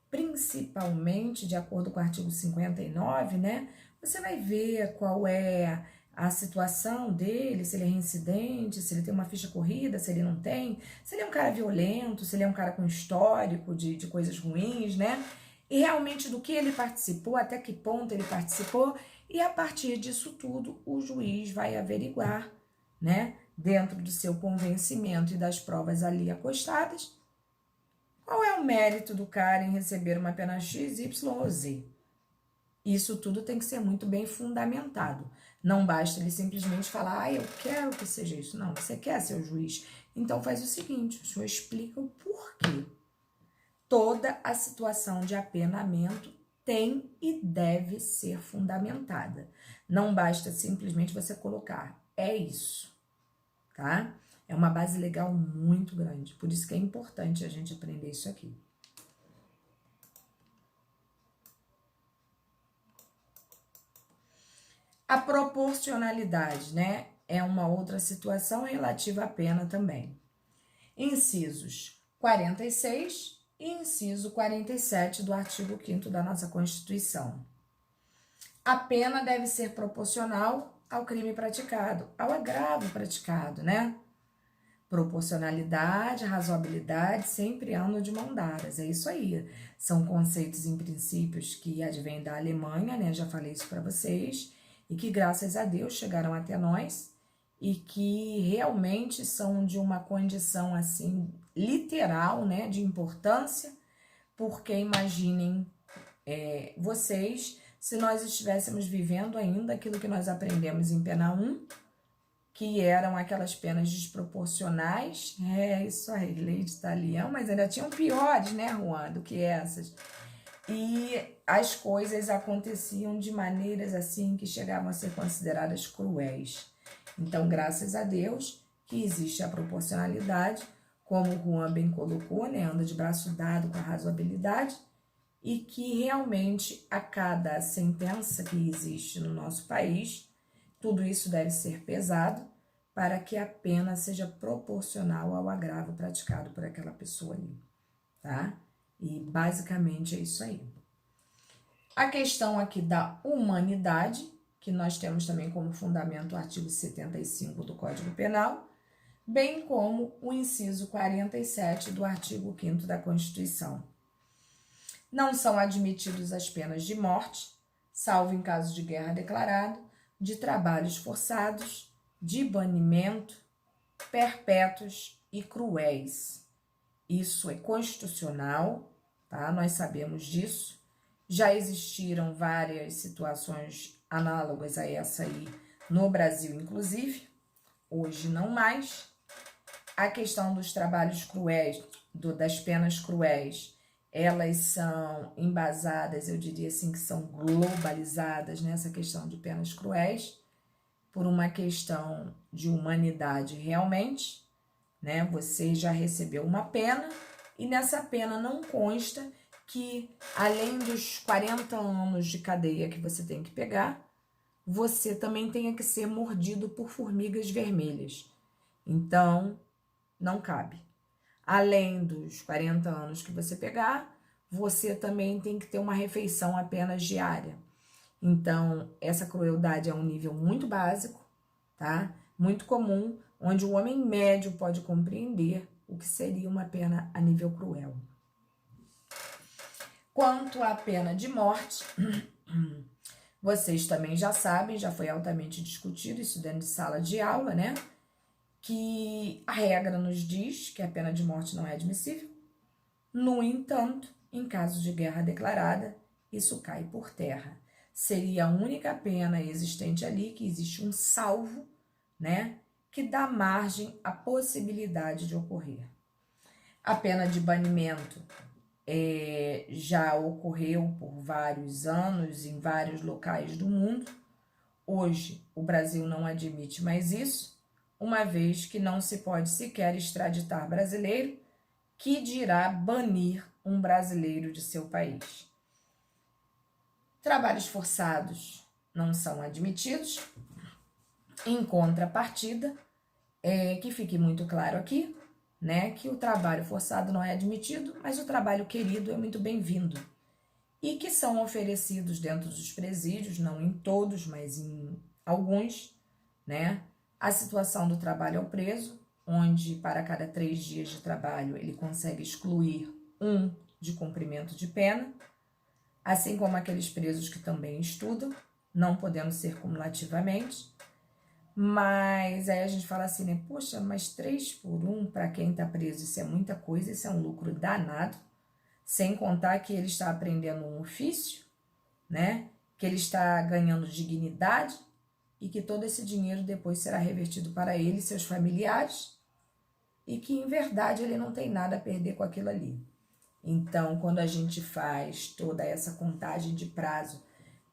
principalmente de acordo com o artigo 59, né? Você vai ver qual é a situação dele, se ele é reincidente, se ele tem uma ficha corrida, se ele não tem, se ele é um cara violento, se ele é um cara com histórico de coisas ruins, né? E realmente do que ele participou, até que ponto ele participou, e a partir disso tudo o juiz vai averiguar, né? Dentro do seu convencimento e das provas ali acostadas, qual é o mérito do cara em receber uma pena X, Y ou Z? Isso tudo tem que ser muito bem fundamentado. Não basta ele simplesmente falar, eu quero que seja isso. Não, você quer ser o juiz? Então faz o seguinte, o senhor explica o porquê. Toda a situação de apenamento tem e deve ser fundamentada. Não basta simplesmente você colocar, é isso, tá? É uma base legal muito grande, por isso que é importante a gente aprender isso aqui. A proporcionalidade, né, é uma outra situação relativa à pena também. Incisos 46 e inciso 47 do artigo 5º da nossa Constituição. A pena deve ser proporcional ao crime praticado, ao agravo praticado, né? Proporcionalidade, razoabilidade sempre andam de mão dadas, é isso aí. São conceitos e princípios que advêm da Alemanha, né? Já falei isso para vocês, e que graças a Deus chegaram até nós e que realmente são de uma condição assim literal, né? De importância, porque imaginem vocês se nós estivéssemos vivendo ainda aquilo que nós aprendemos em Pena 1, que eram aquelas penas desproporcionais, isso aí, lei de Talião, mas ainda tinham piores, né, Juan, do que essas. E as coisas aconteciam de maneiras assim que chegavam a ser consideradas cruéis. Então, graças a Deus que existe a proporcionalidade, como o Juan bem colocou, né, anda de braço dado com a razoabilidade, e que realmente a cada sentença que existe no nosso país, tudo isso deve ser pesado para que a pena seja proporcional ao agravo praticado por aquela pessoa ali, tá? E basicamente é isso aí. A questão aqui da humanidade, que nós temos também como fundamento o artigo 75 do Código Penal, bem como o inciso 47 do artigo 5º da Constituição. Não são admitidos as penas de morte, salvo em caso de guerra declarado, de trabalhos forçados, de banimento, perpétuos e cruéis. Isso é constitucional, tá? Nós sabemos disso. Já existiram várias situações análogas a essa aí no Brasil, inclusive. Hoje não mais. A questão dos trabalhos cruéis, das penas cruéis, elas são embasadas, eu diria assim, que são globalizadas nessa questão de penas cruéis, por uma questão de humanidade realmente, né? Você já recebeu uma pena e nessa pena não consta que, além dos 40 anos de cadeia que você tem que pegar, você também tenha que ser mordido por formigas vermelhas. Então, não cabe. Além dos 40 anos que você pegar, você também tem que ter uma refeição apenas diária. Então, essa crueldade é um nível muito básico, tá? Muito comum, onde o homem médio pode compreender o que seria uma pena a nível cruel. Quanto à pena de morte, vocês também já sabem, já foi altamente discutido isso dentro de sala de aula, né? Que a regra nos diz que a pena de morte não é admissível. No entanto, em caso de guerra declarada, isso cai por terra. seria a única pena existente ali, que existe um salvo, né, que dá margem à possibilidade de ocorrer. A pena de banimento já ocorreu por vários anos em vários locais do mundo. Hoje, o Brasil não admite mais isso, uma vez que não se pode sequer extraditar brasileiro, que dirá banir um brasileiro de seu país. Trabalhos forçados não são admitidos. Em contrapartida, que fique muito claro aqui, né, que o trabalho forçado não é admitido, mas o trabalho querido é muito bem-vindo. E que são oferecidos dentro dos presídios, não em todos, mas em alguns, né, a situação do trabalho ao preso, onde para cada 3 dias de trabalho ele consegue excluir 1 de cumprimento de pena, assim como aqueles presos que também estudam, não podendo ser cumulativamente. Mas aí a gente fala assim, né? Poxa, mas 3 por 1 para quem está preso, isso é muita coisa, isso é um lucro danado. Sem contar que ele está aprendendo um ofício, né? Que ele está ganhando dignidade e que todo esse dinheiro depois será revertido para ele e seus familiares e que, em verdade, ele não tem nada a perder com aquilo ali. Então, quando a gente faz toda essa contagem de prazo,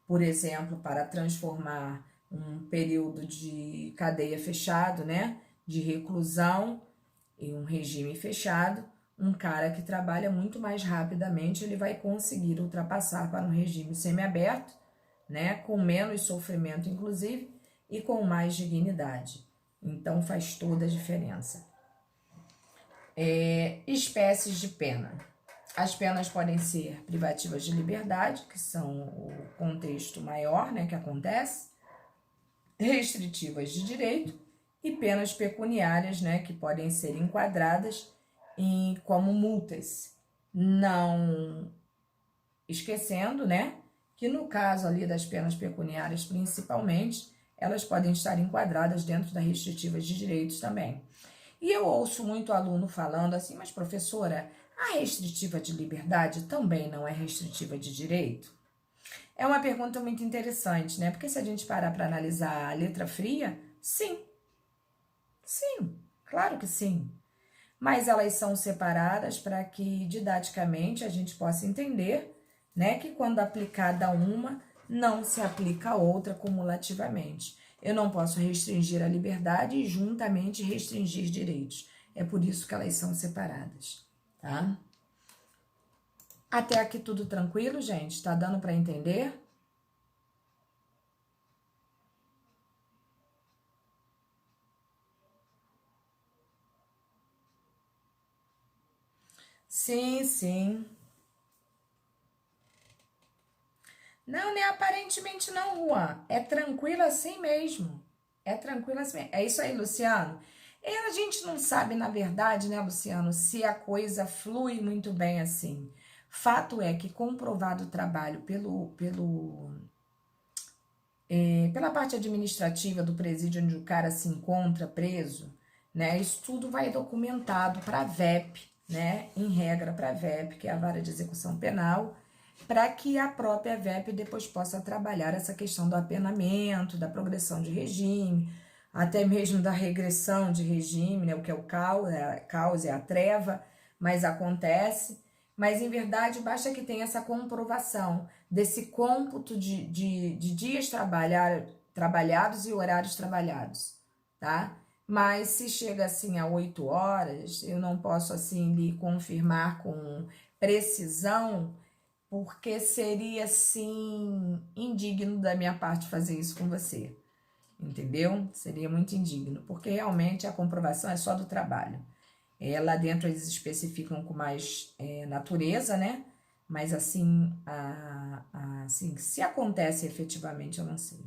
por exemplo, para transformar um período de cadeia fechado, né, de reclusão em um regime fechado, um cara que trabalha muito mais rapidamente, ele vai conseguir ultrapassar para um regime semiaberto, né, com menos sofrimento, inclusive, e com mais dignidade. Então, faz toda a diferença. Espécies de pena. As penas podem ser privativas de liberdade, que são o contexto maior, né, que acontece, restritivas de direito e penas pecuniárias, né, que podem ser enquadradas como multas. Não esquecendo, né, que no caso ali das penas pecuniárias principalmente, elas podem estar enquadradas dentro das restritivas de direitos também. E eu ouço muito aluno falando assim, mas professora, a restritiva de liberdade também não é restritiva de direito? É uma pergunta muito interessante, né? Porque se a gente parar para analisar a letra fria, sim. Sim, claro que sim. Mas elas são separadas para que didaticamente a gente possa entender, né, que quando aplicada uma, não se aplica a outra cumulativamente. Eu não posso restringir a liberdade e juntamente restringir direitos. É por isso que elas são separadas, tá? Até aqui tudo tranquilo, gente? Tá dando para entender? Sim, sim. Não, nem aparentemente não, Juan. É tranquilo assim mesmo. É tranquilo assim mesmo. É isso aí, Luciano. E a gente não sabe, na verdade, né, Luciano, se a coisa flui muito bem assim. Fato é que, comprovado o trabalho pela parte administrativa do presídio onde o cara se encontra preso, né, isso tudo vai documentado para a VEP, né, em regra para a VEP, que é a Vara de Execução Penal, para que a própria VEP depois possa trabalhar essa questão do apenamento, da progressão de regime, até mesmo da regressão de regime, né, o que é o caos, é a treva, mas acontece. Mas, em verdade, basta que tenha essa comprovação desse cômputo de dias trabalhados e horários trabalhados, tá? Mas se chega assim a 8 horas, eu não posso assim lhe confirmar com precisão, porque seria assim indigno da minha parte fazer isso com você, entendeu? Seria muito indigno, porque realmente a comprovação é só do trabalho. Lá dentro eles especificam com mais natureza, né? Mas assim, assim, se acontece efetivamente, eu não sei.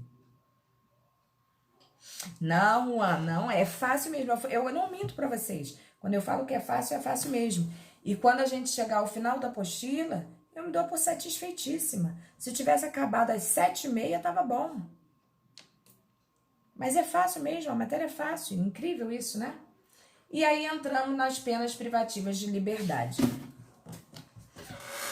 Não, não, é fácil mesmo. Eu não minto para vocês. Quando eu falo que é fácil mesmo. E quando a gente chegar ao final da apostila, eu me dou por satisfeitíssima. Se tivesse acabado às 7h30, tava bom. Mas é fácil mesmo, a matéria é fácil. Incrível isso, né? E aí entramos nas penas privativas de liberdade.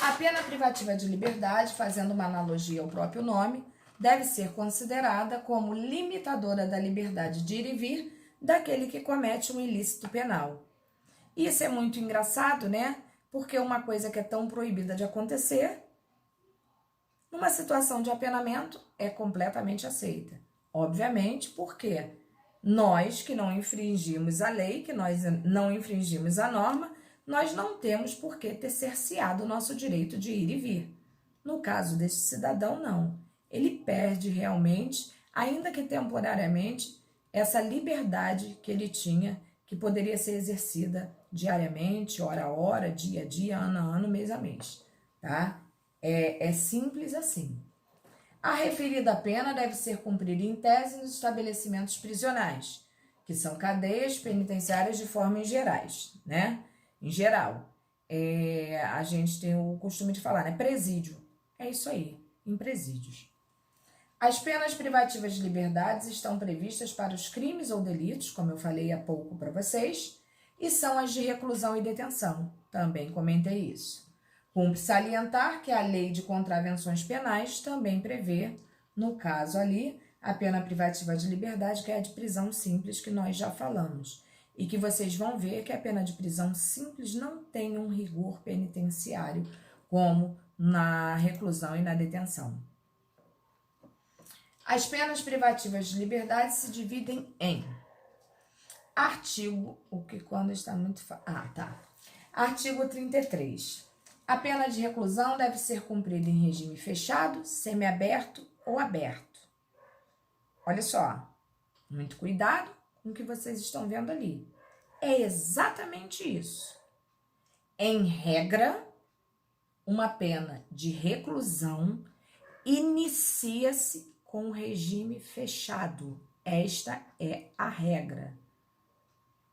A pena privativa de liberdade, fazendo uma analogia ao próprio nome, deve ser considerada como limitadora da liberdade de ir e vir daquele que comete um ilícito penal. Isso é muito engraçado, né? Porque uma coisa que é tão proibida de acontecer, numa situação de apenamento, é completamente aceita. Obviamente, porque nós que não infringimos a lei, que nós não infringimos a norma, nós não temos por que ter cerceado o nosso direito de ir e vir. No caso deste cidadão, não. Ele perde realmente, ainda que temporariamente, essa liberdade que ele tinha, que poderia ser exercida diariamente, hora a hora, dia a dia, ano a ano, mês a mês, tá? É simples assim. A referida pena deve ser cumprida em tese nos estabelecimentos prisionais, que são cadeias penitenciárias de forma né? Em geral. A gente tem o costume de falar, né? Presídio. É isso aí, em presídios. As penas privativas de liberdades estão previstas para os crimes ou delitos, como eu falei há pouco para vocês, e são as de reclusão e detenção. Também comentei isso. Cumpre salientar que a Lei de Contravenções Penais também prevê, no caso ali, a pena privativa de liberdade, que é a de prisão simples, que nós já falamos. E que vocês vão ver que a pena de prisão simples não tem um rigor penitenciário, como na reclusão e na detenção. As penas privativas de liberdade se dividem em artigo 33. A pena de reclusão deve ser cumprida em regime fechado, semiaberto ou aberto. Olha só, muito cuidado com o que vocês estão vendo ali. É exatamente isso. Em regra, uma pena de reclusão inicia-se com regime fechado. Esta é a regra,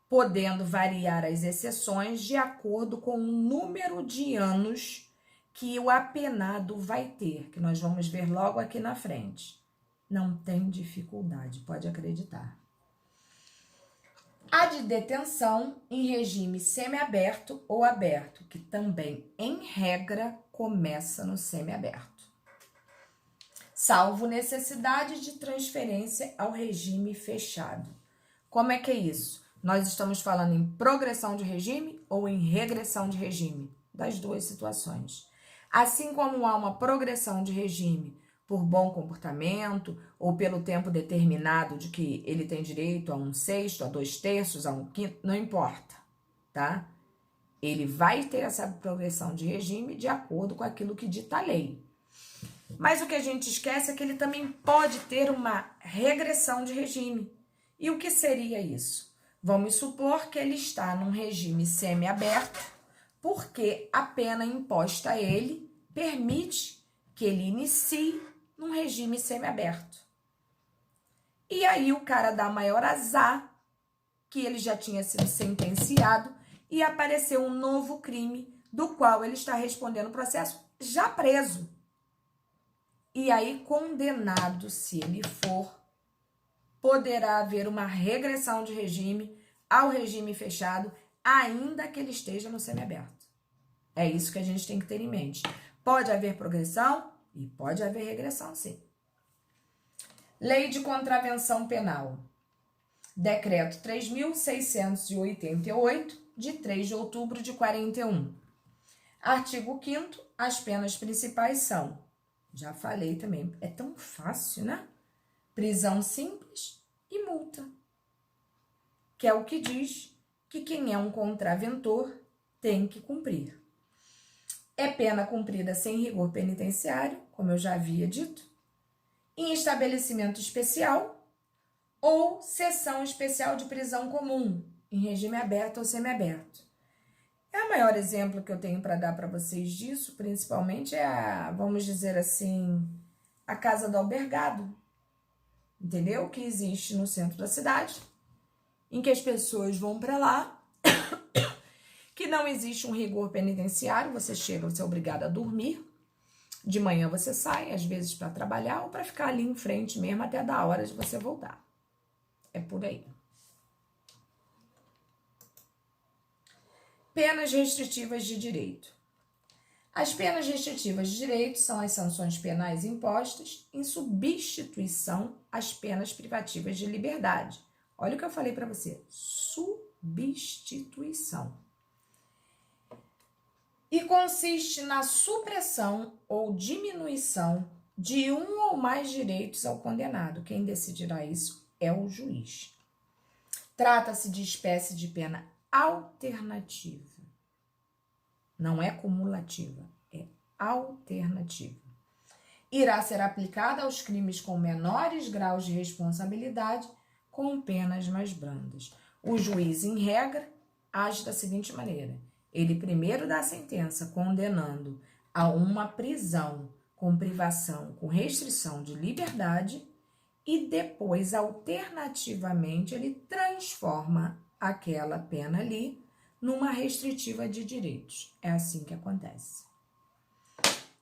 podendo variar as exceções de acordo com o número de anos que o apenado vai ter, que nós vamos ver logo aqui na frente. Não tem dificuldade, pode acreditar. A de detenção em regime semiaberto ou aberto, que também, em regra, começa no semiaberto, salvo necessidade de transferência ao regime fechado. Como é que é isso? Nós estamos falando em progressão de regime ou em regressão de regime? Das duas situações. Assim como há uma progressão de regime por bom comportamento ou pelo tempo determinado de que ele tem direito a 1/6, a 2/3, a 1/5, não importa, tá? Ele vai ter essa progressão de regime de acordo com aquilo que dita a lei. Mas o que a gente esquece é que ele também pode ter uma regressão de regime. E o que seria isso? Vamos supor que ele está num regime semiaberto, porque a pena imposta a ele permite que ele inicie num regime semiaberto. E aí o cara dá maior azar que ele já tinha sido sentenciado e apareceu um novo crime do qual ele está respondendo o processo já preso. E aí, condenado, se ele for, poderá haver uma regressão de regime ao regime fechado, ainda que ele esteja no semiaberto. É isso que a gente tem que ter em mente. Pode haver progressão e pode haver regressão, sim. Lei de Contravenção Penal. Decreto 3.688, de 3 de outubro de 41. Artigo 5º, as penas principais são, já falei também, é tão fácil, né? Prisão simples e multa, que é o que diz que quem é um contraventor tem que cumprir. É pena cumprida sem rigor penitenciário, como eu já havia dito, em estabelecimento especial ou seção especial de prisão comum, em regime aberto ou semiaberto. O maior exemplo que eu tenho para dar para vocês disso, principalmente, é vamos dizer assim, a Casa do Albergado, entendeu? Que existe no centro da cidade, em que as pessoas vão para lá, que não existe um rigor penitenciário, você chega, você é obrigado a dormir, de manhã você sai, às vezes para trabalhar ou para ficar ali em frente mesmo até dar a hora de você voltar. É por aí. Penas restritivas de direito. As penas restritivas de direito são as sanções penais impostas em substituição às penas privativas de liberdade. Olha o que eu falei para você, substituição. E consiste na supressão ou diminuição de um ou mais direitos ao condenado. Quem decidirá isso é o juiz. Trata-se de espécie de pena alternativa. Não é cumulativa, é alternativa. Irá ser aplicada aos crimes com menores graus de responsabilidade, com penas mais brandas. O juiz, em regra, age da seguinte maneira: ele primeiro dá a sentença condenando a uma prisão com privação, com restrição de liberdade, e depois, alternativamente, ele transforma aquela pena ali numa restritiva de direitos. É assim que acontece.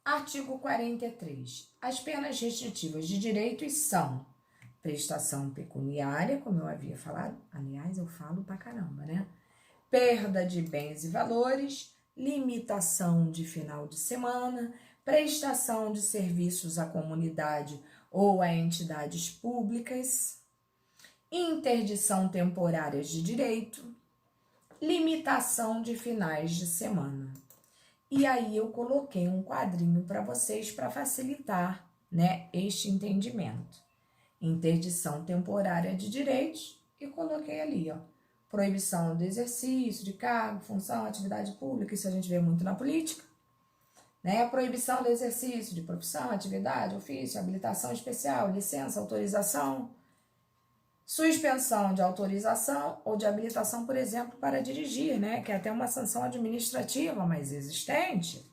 Artigo 43. As penas restritivas de direitos são prestação pecuniária, como eu havia falado. Aliás, eu falo pra caramba, né? Perda de bens e valores, limitação de final de semana, prestação de serviços à comunidade ou a entidades públicas, interdição temporária de direito, limitação de finais de semana. E aí eu coloquei um quadrinho para vocês para facilitar, né, este entendimento. Interdição temporária de direitos e coloquei ali, ó, proibição do exercício de cargo, função, atividade pública, isso a gente vê muito na política, né? Proibição do exercício de profissão, atividade, ofício, habilitação especial, licença, autorização, suspensão de autorização ou de habilitação, por exemplo, para dirigir, né? Que é até uma sanção administrativa, mas existente.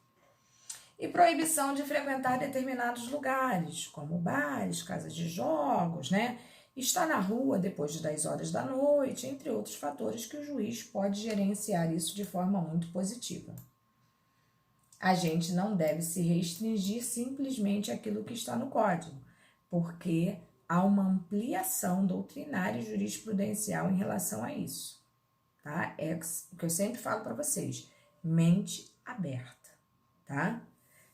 E proibição de frequentar determinados lugares, como bares, casas de jogos, né? Estar na rua depois de 10 horas da noite, entre outros fatores que o juiz pode gerenciar isso de forma muito positiva. A gente não deve se restringir simplesmente àquilo que está no código, porque há uma ampliação doutrinária e jurisprudencial em relação a isso, tá? É o que eu sempre falo para vocês, mente aberta, tá?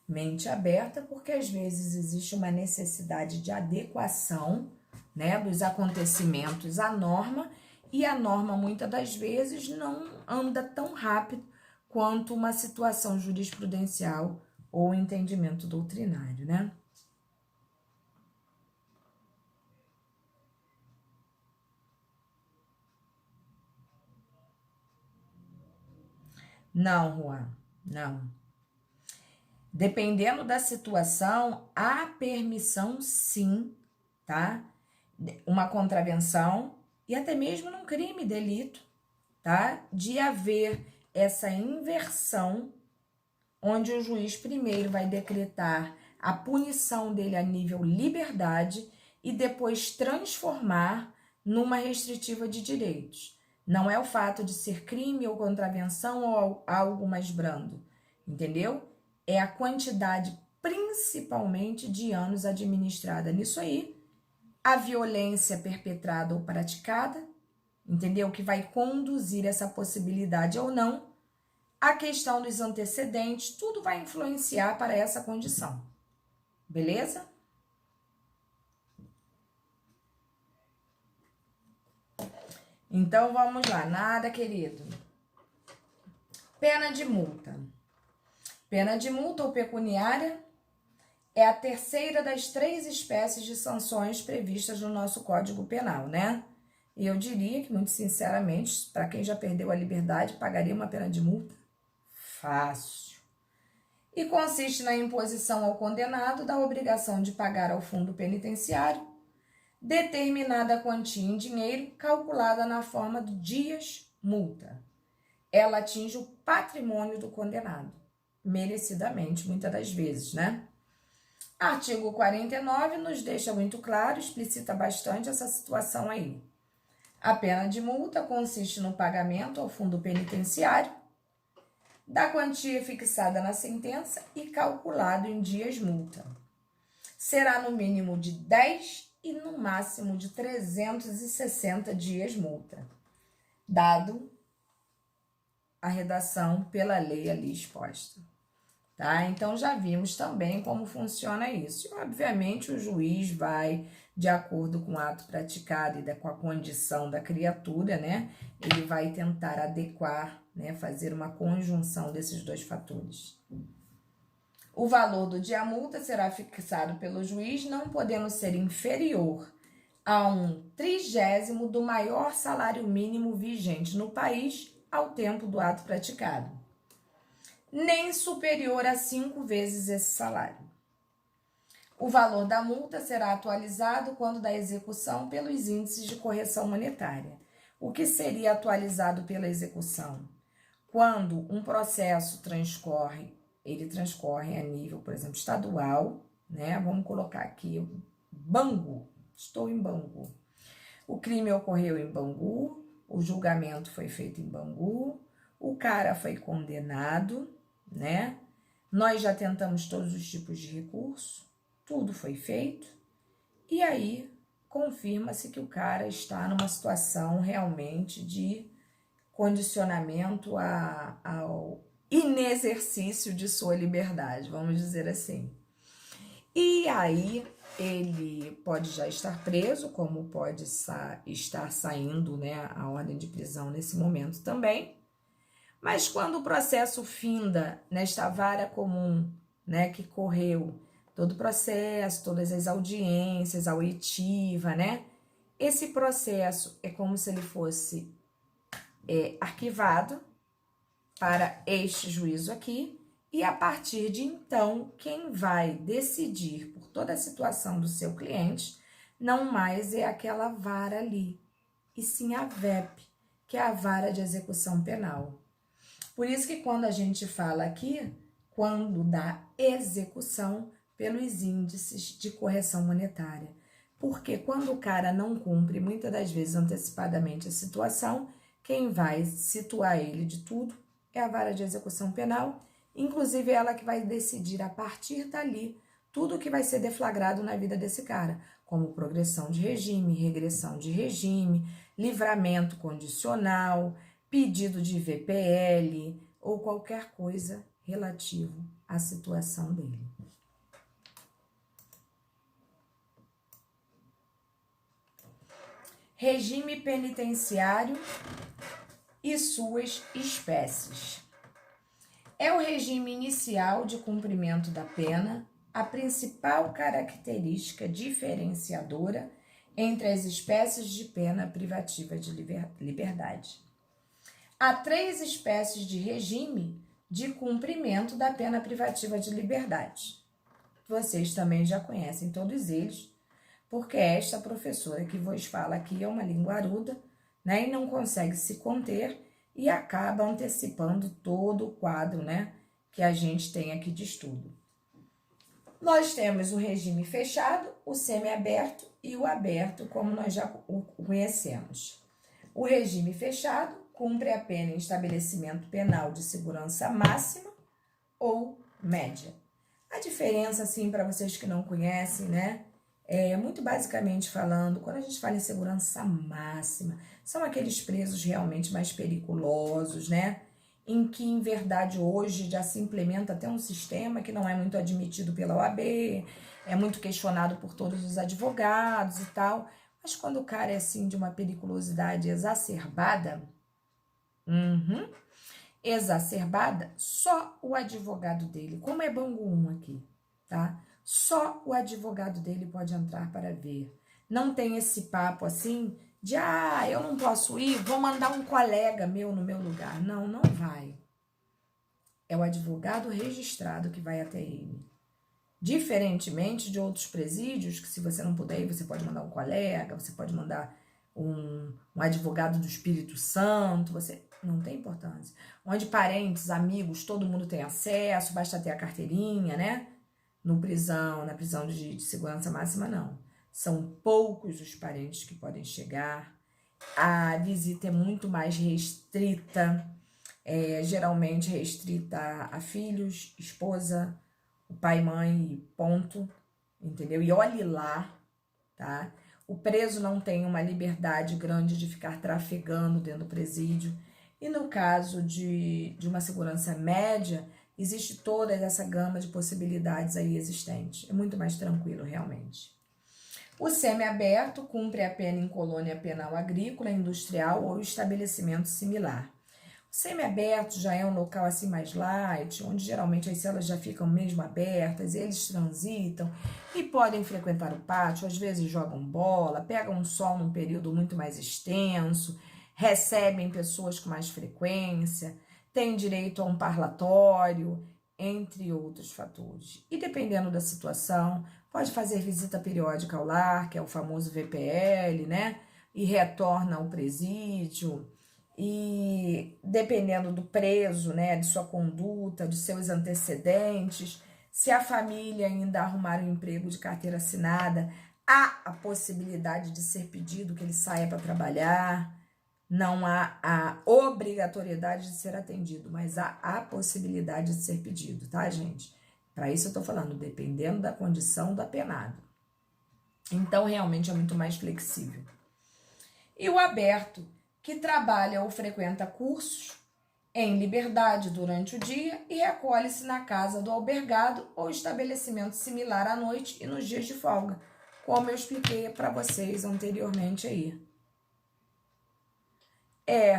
Mente aberta porque às vezes existe uma necessidade de adequação, né, dos acontecimentos à norma, e a norma muitas das vezes não anda tão rápido quanto uma situação jurisprudencial ou entendimento doutrinário, né? Não, Juan, não. Dependendo da situação, há permissão sim, tá? Uma contravenção e até mesmo num crime, delito, tá? De haver essa inversão, onde o juiz primeiro vai decretar a punição dele a nível liberdade e depois transformar numa restritiva de direitos. Não é o fato de ser crime ou contravenção ou algo mais brando, entendeu? É a quantidade, principalmente, de anos administrada nisso aí, a violência perpetrada ou praticada, entendeu? Que vai conduzir essa possibilidade ou não, a questão dos antecedentes, tudo vai influenciar para essa condição, beleza? Então, vamos lá, nada, querido. Pena de multa. Pena de multa ou pecuniária é a terceira das 3 espécies de sanções previstas no nosso Código Penal, né? E eu diria que, muito sinceramente, para quem já perdeu a liberdade, pagaria uma pena de multa fácil. E consiste na imposição ao condenado da obrigação de pagar ao fundo penitenciário determinada quantia em dinheiro calculada na forma de dias multa. Ela atinge o patrimônio do condenado, merecidamente, muitas das vezes, né? Artigo 49 nos deixa muito claro, explicita bastante essa situação aí. A pena de multa consiste no pagamento ao fundo penitenciário da quantia fixada na sentença e calculado em dias multa. Será no mínimo de 10 e no máximo de 360 dias multa, dado a redação pela lei ali exposta. tá? Então, já vimos também como funciona isso. E, obviamente, o juiz vai, de acordo com o ato praticado e com a condição da criatura, né? Ele vai tentar adequar, né? Fazer uma conjunção desses dois fatores. O valor do dia-multa será fixado pelo juiz, não podendo ser inferior a 1/30 do maior salário mínimo vigente no país ao tempo do ato praticado, nem superior a 5 vezes esse salário. O valor da multa será atualizado quando da execução pelos índices de correção monetária. O que seria atualizado pela execução? Quando um processo transcorre a nível, por exemplo, estadual, né? Vamos colocar aqui Bangu. Estou em Bangu. O crime ocorreu em Bangu, o julgamento foi feito em Bangu, o cara foi condenado, né? Nós já tentamos todos os tipos de recurso, tudo foi feito, e aí confirma-se que o cara está numa situação realmente de condicionamento ao inexercício de sua liberdade, vamos dizer assim. E aí ele pode já estar preso, como pode estar saindo, né, a ordem de prisão nesse momento também. Mas quando o processo finda nesta vara comum, né, que correu todo o processo, todas as audiências, a oitiva, né, esse processo é como se ele fosse arquivado para este juízo aqui, e a partir de então, quem vai decidir por toda a situação do seu cliente não mais é aquela vara ali, e sim a VEP, que é a vara de execução penal. Por isso que quando a gente fala aqui, quando da execução pelos índices de correção monetária, porque quando o cara não cumpre, muitas das vezes antecipadamente a situação, quem vai situar ele de tudo é a vara de execução penal, inclusive ela que vai decidir a partir dali tudo o que vai ser deflagrado na vida desse cara, como progressão de regime, regressão de regime, livramento condicional, pedido de VPL ou qualquer coisa relativo à situação dele. Regime penitenciário e suas espécies. É o regime inicial de cumprimento da pena, a principal característica diferenciadora entre as espécies de pena privativa de liberdade. Há 3 espécies de regime de cumprimento da pena privativa de liberdade. Vocês também já conhecem todos eles, porque esta professora que vos fala aqui é uma linguaruda, né, e não consegue se conter e acaba antecipando todo o quadro, né, que a gente tem aqui de estudo. Nós temos o regime fechado, o semiaberto e o aberto, como nós já o conhecemos. O regime fechado cumpre a pena em estabelecimento penal de segurança máxima ou média. A diferença, assim, para vocês que não conhecem, né, muito basicamente falando, quando a gente fala em segurança máxima, são aqueles presos realmente mais periculosos, né? Em que, em verdade, hoje já se implementa até um sistema que não é muito admitido pela OAB, é muito questionado por todos os advogados e tal, mas quando o cara é, assim, de uma periculosidade exacerbada, só o advogado dele, como é Bangu 1 aqui, tá? Só o advogado dele pode entrar para ver. Não tem esse papo assim de, eu não posso ir, vou mandar um colega meu no meu lugar. Não, não vai. É o advogado registrado que vai até ele. Diferentemente de outros presídios, que se você não puder ir, você pode mandar um colega, você pode mandar um advogado do Espírito Santo, você não tem importância. Onde parentes, amigos, todo mundo tem acesso, basta ter a carteirinha, né? Na prisão de segurança máxima, não. São poucos os parentes que podem chegar. A visita é muito mais restrita, geralmente restrita a filhos, esposa, o pai e mãe, ponto, entendeu? E olhe lá, tá? O preso não tem uma liberdade grande de ficar trafegando dentro do presídio. E no caso de uma segurança média, existe toda essa gama de possibilidades aí existente. É muito mais tranquilo, realmente. O semiaberto cumpre a pena em colônia penal agrícola, industrial ou estabelecimento similar. O semiaberto já é um local assim mais light, onde geralmente as celas já ficam mesmo abertas, eles transitam e podem frequentar o pátio, às vezes jogam bola, pegam sol num período muito mais extenso, recebem pessoas com mais frequência, têm direito a um parlatório, entre outros fatores. E dependendo da situação, pode fazer visita periódica ao lar, que é o famoso VPL, né? E retorna ao presídio. E dependendo do preso, né, de sua conduta, de seus antecedentes, se a família ainda arrumar um emprego de carteira assinada, há a possibilidade de ser pedido que ele saia para trabalhar. Não há a obrigatoriedade de ser atendido, mas há a possibilidade de ser pedido, tá, gente? Para isso eu tô falando, dependendo da condição do apenado. Então, realmente é muito mais flexível. E o aberto, que trabalha ou frequenta cursos em liberdade durante o dia e recolhe-se na casa do albergado ou estabelecimento similar à noite e nos dias de folga, como eu expliquei para vocês anteriormente aí.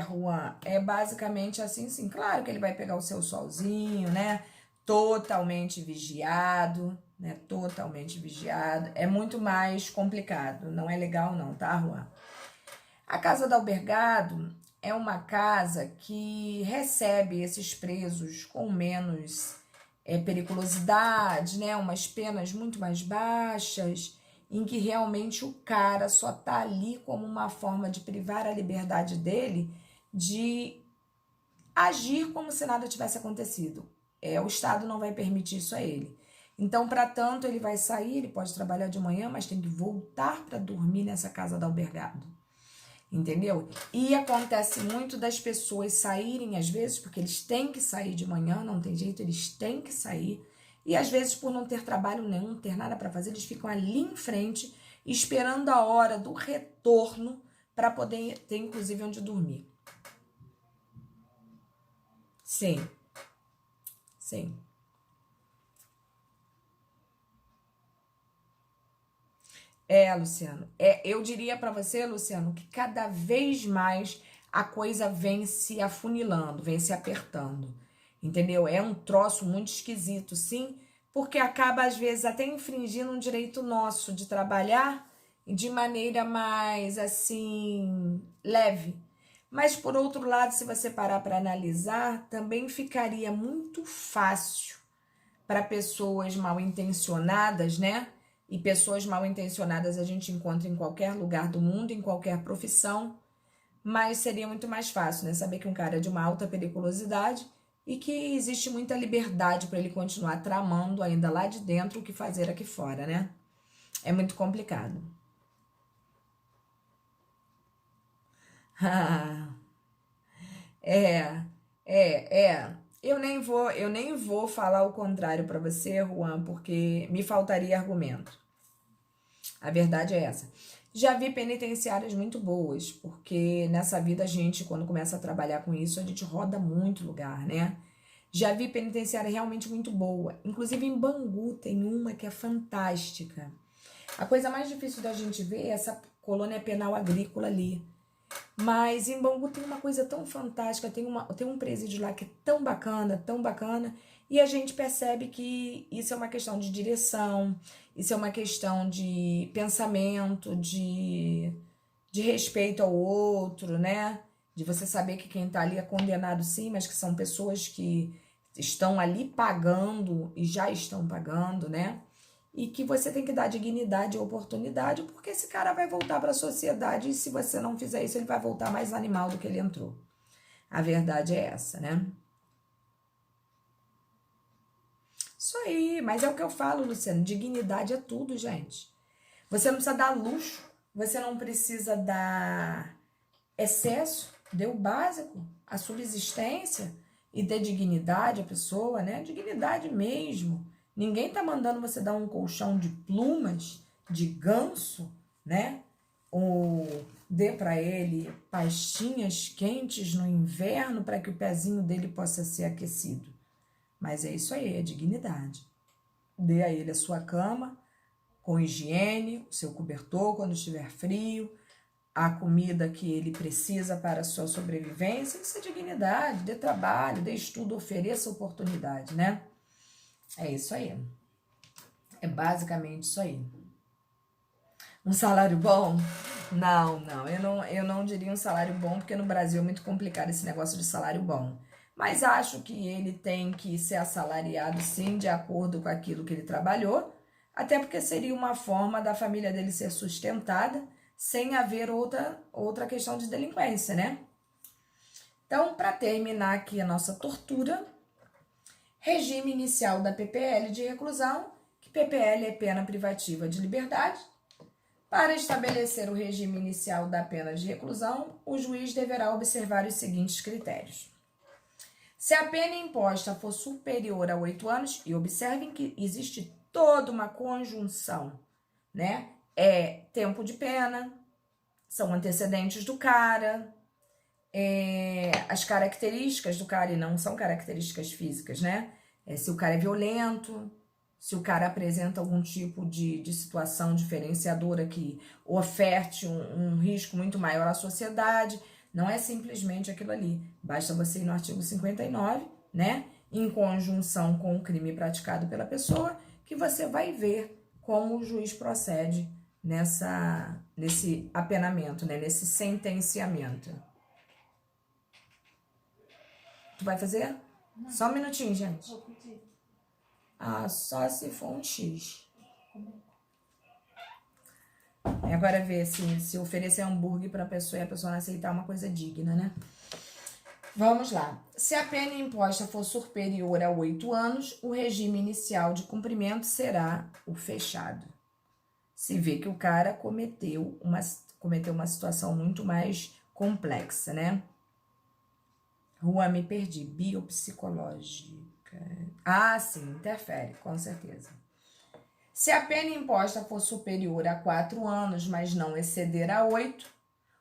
Juan, é basicamente assim, sim. Claro que ele vai pegar o seu solzinho, né? Totalmente vigiado, né? Totalmente vigiado. É muito mais complicado. Não é legal não, tá, Juan? A casa do albergado é uma casa que recebe esses presos com menos periculosidade, né? Umas penas muito mais baixas, em que realmente o cara só tá ali como uma forma de privar a liberdade dele de agir como se nada tivesse acontecido. O Estado não vai permitir isso a ele. Então, para tanto, ele vai sair, ele pode trabalhar de manhã, mas tem que voltar para dormir nessa casa do albergado. Entendeu? E acontece muito das pessoas saírem, às vezes, porque eles têm que sair de manhã, não tem jeito, eles têm que sair. E às vezes, por não ter trabalho nenhum, não ter nada para fazer, eles ficam ali em frente, esperando a hora do retorno para poder ter, inclusive, onde dormir. Sim, sim. Luciano, eu diria para você, Luciano, que cada vez mais a coisa vem se afunilando, vem se apertando, entendeu? É um troço muito esquisito, sim, porque acaba às vezes até infringindo um direito nosso de trabalhar de maneira mais assim leve. Mas por outro lado, se você parar para analisar, também ficaria muito fácil para pessoas mal intencionadas, né? E pessoas mal intencionadas a gente encontra em qualquer lugar do mundo, em qualquer profissão, mas seria muito mais fácil, né? Saber que um cara é de uma alta periculosidade e que existe muita liberdade para ele continuar tramando ainda lá de dentro o que fazer aqui fora, né? É muito complicado. É, eu nem vou falar o contrário para você, Juan, porque me faltaria argumento. A verdade é essa. Já vi penitenciárias muito boas, porque nessa vida a gente, quando começa a trabalhar com isso, a gente roda muito lugar, né? Já vi penitenciária realmente muito boa. Inclusive em Bangu tem uma que é fantástica. A coisa mais difícil da gente ver é essa colônia penal agrícola ali. Mas em Bangu tem uma coisa tão fantástica, tem um presídio lá que é tão bacana, e a gente percebe que isso é uma questão de direção, isso é uma questão de pensamento, de respeito ao outro, né? De você saber que quem tá ali é condenado sim, mas que são pessoas que estão ali pagando e já estão pagando, né? E que você tem que dar dignidade e oportunidade, porque esse cara vai voltar para a sociedade e se você não fizer isso, ele vai voltar mais animal do que ele entrou. A verdade é essa, né? Isso aí, mas é o que eu falo, Luciano, dignidade é tudo, gente. Você não precisa dar luxo, você não precisa dar excesso, dê o básico, a subsistência e dê dignidade à pessoa, né? Dignidade mesmo. Ninguém tá mandando você dar um colchão de plumas, de ganso, né? Ou dê para ele pastinhas quentes no inverno para que o pezinho dele possa ser aquecido. Mas é isso aí, é dignidade. Dê a ele a sua cama, com higiene, o seu cobertor quando estiver frio, a comida que ele precisa para a sua sobrevivência. Isso é dignidade, dê trabalho, dê estudo, ofereça oportunidade, né? É isso aí. É basicamente isso aí. Um salário bom? Não, eu não diria um salário bom, porque no Brasil é muito complicado esse negócio de salário bom. Mas acho que ele tem que ser assalariado, sim, de acordo com aquilo que ele trabalhou, até porque seria uma forma da família dele ser sustentada, sem haver outra questão de delinquência, né? Então, para terminar aqui a nossa tortura, regime inicial da PPL de reclusão, que PPL é pena privativa de liberdade. Para estabelecer o regime inicial da pena de reclusão, o juiz deverá observar os seguintes critérios. Se a pena imposta for superior a 8 anos, e observem que existe toda uma conjunção, né? É tempo de pena, são antecedentes do cara, as características do cara, e não são características físicas, né? Se o cara é violento, se o cara apresenta algum tipo de situação diferenciadora que oferte um risco muito maior à sociedade, não é simplesmente aquilo ali. Basta você ir no artigo 59, né? Em conjunção com o crime praticado pela pessoa, que você vai ver como o juiz procede nesse apenamento, né? Nesse sentenciamento. Tu vai fazer? Não. Só um minutinho, gente. Vou pedir. Ah, só se for um X. Agora ver se oferecer hambúrguer pra pessoa e a pessoa não aceitar uma coisa digna, né? Vamos lá. Se a pena imposta for superior a 8 anos, o regime inicial de cumprimento será o fechado. Se vê que o cara cometeu uma situação muito mais complexa, né? Rua, me perdi. Biopsicológica. Ah, sim, interfere, com certeza. Se a pena imposta for superior a 4 anos, mas não exceder a 8,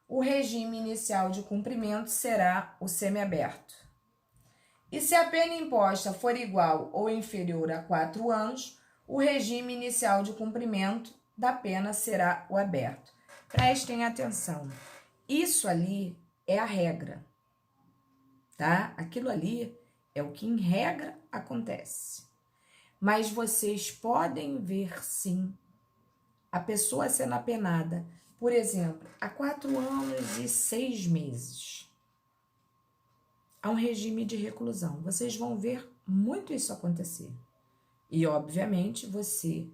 o regime inicial de cumprimento será o semiaberto. E se a pena imposta for igual ou inferior a 4 anos, o regime inicial de cumprimento da pena será o aberto. Prestem atenção. Isso ali é a regra, tá? Aquilo ali é o que em regra acontece. Mas vocês podem ver, sim, a pessoa sendo apenada, por exemplo, há 4 anos e 6 meses. Há um regime de reclusão. Vocês vão ver muito isso acontecer. E, obviamente, você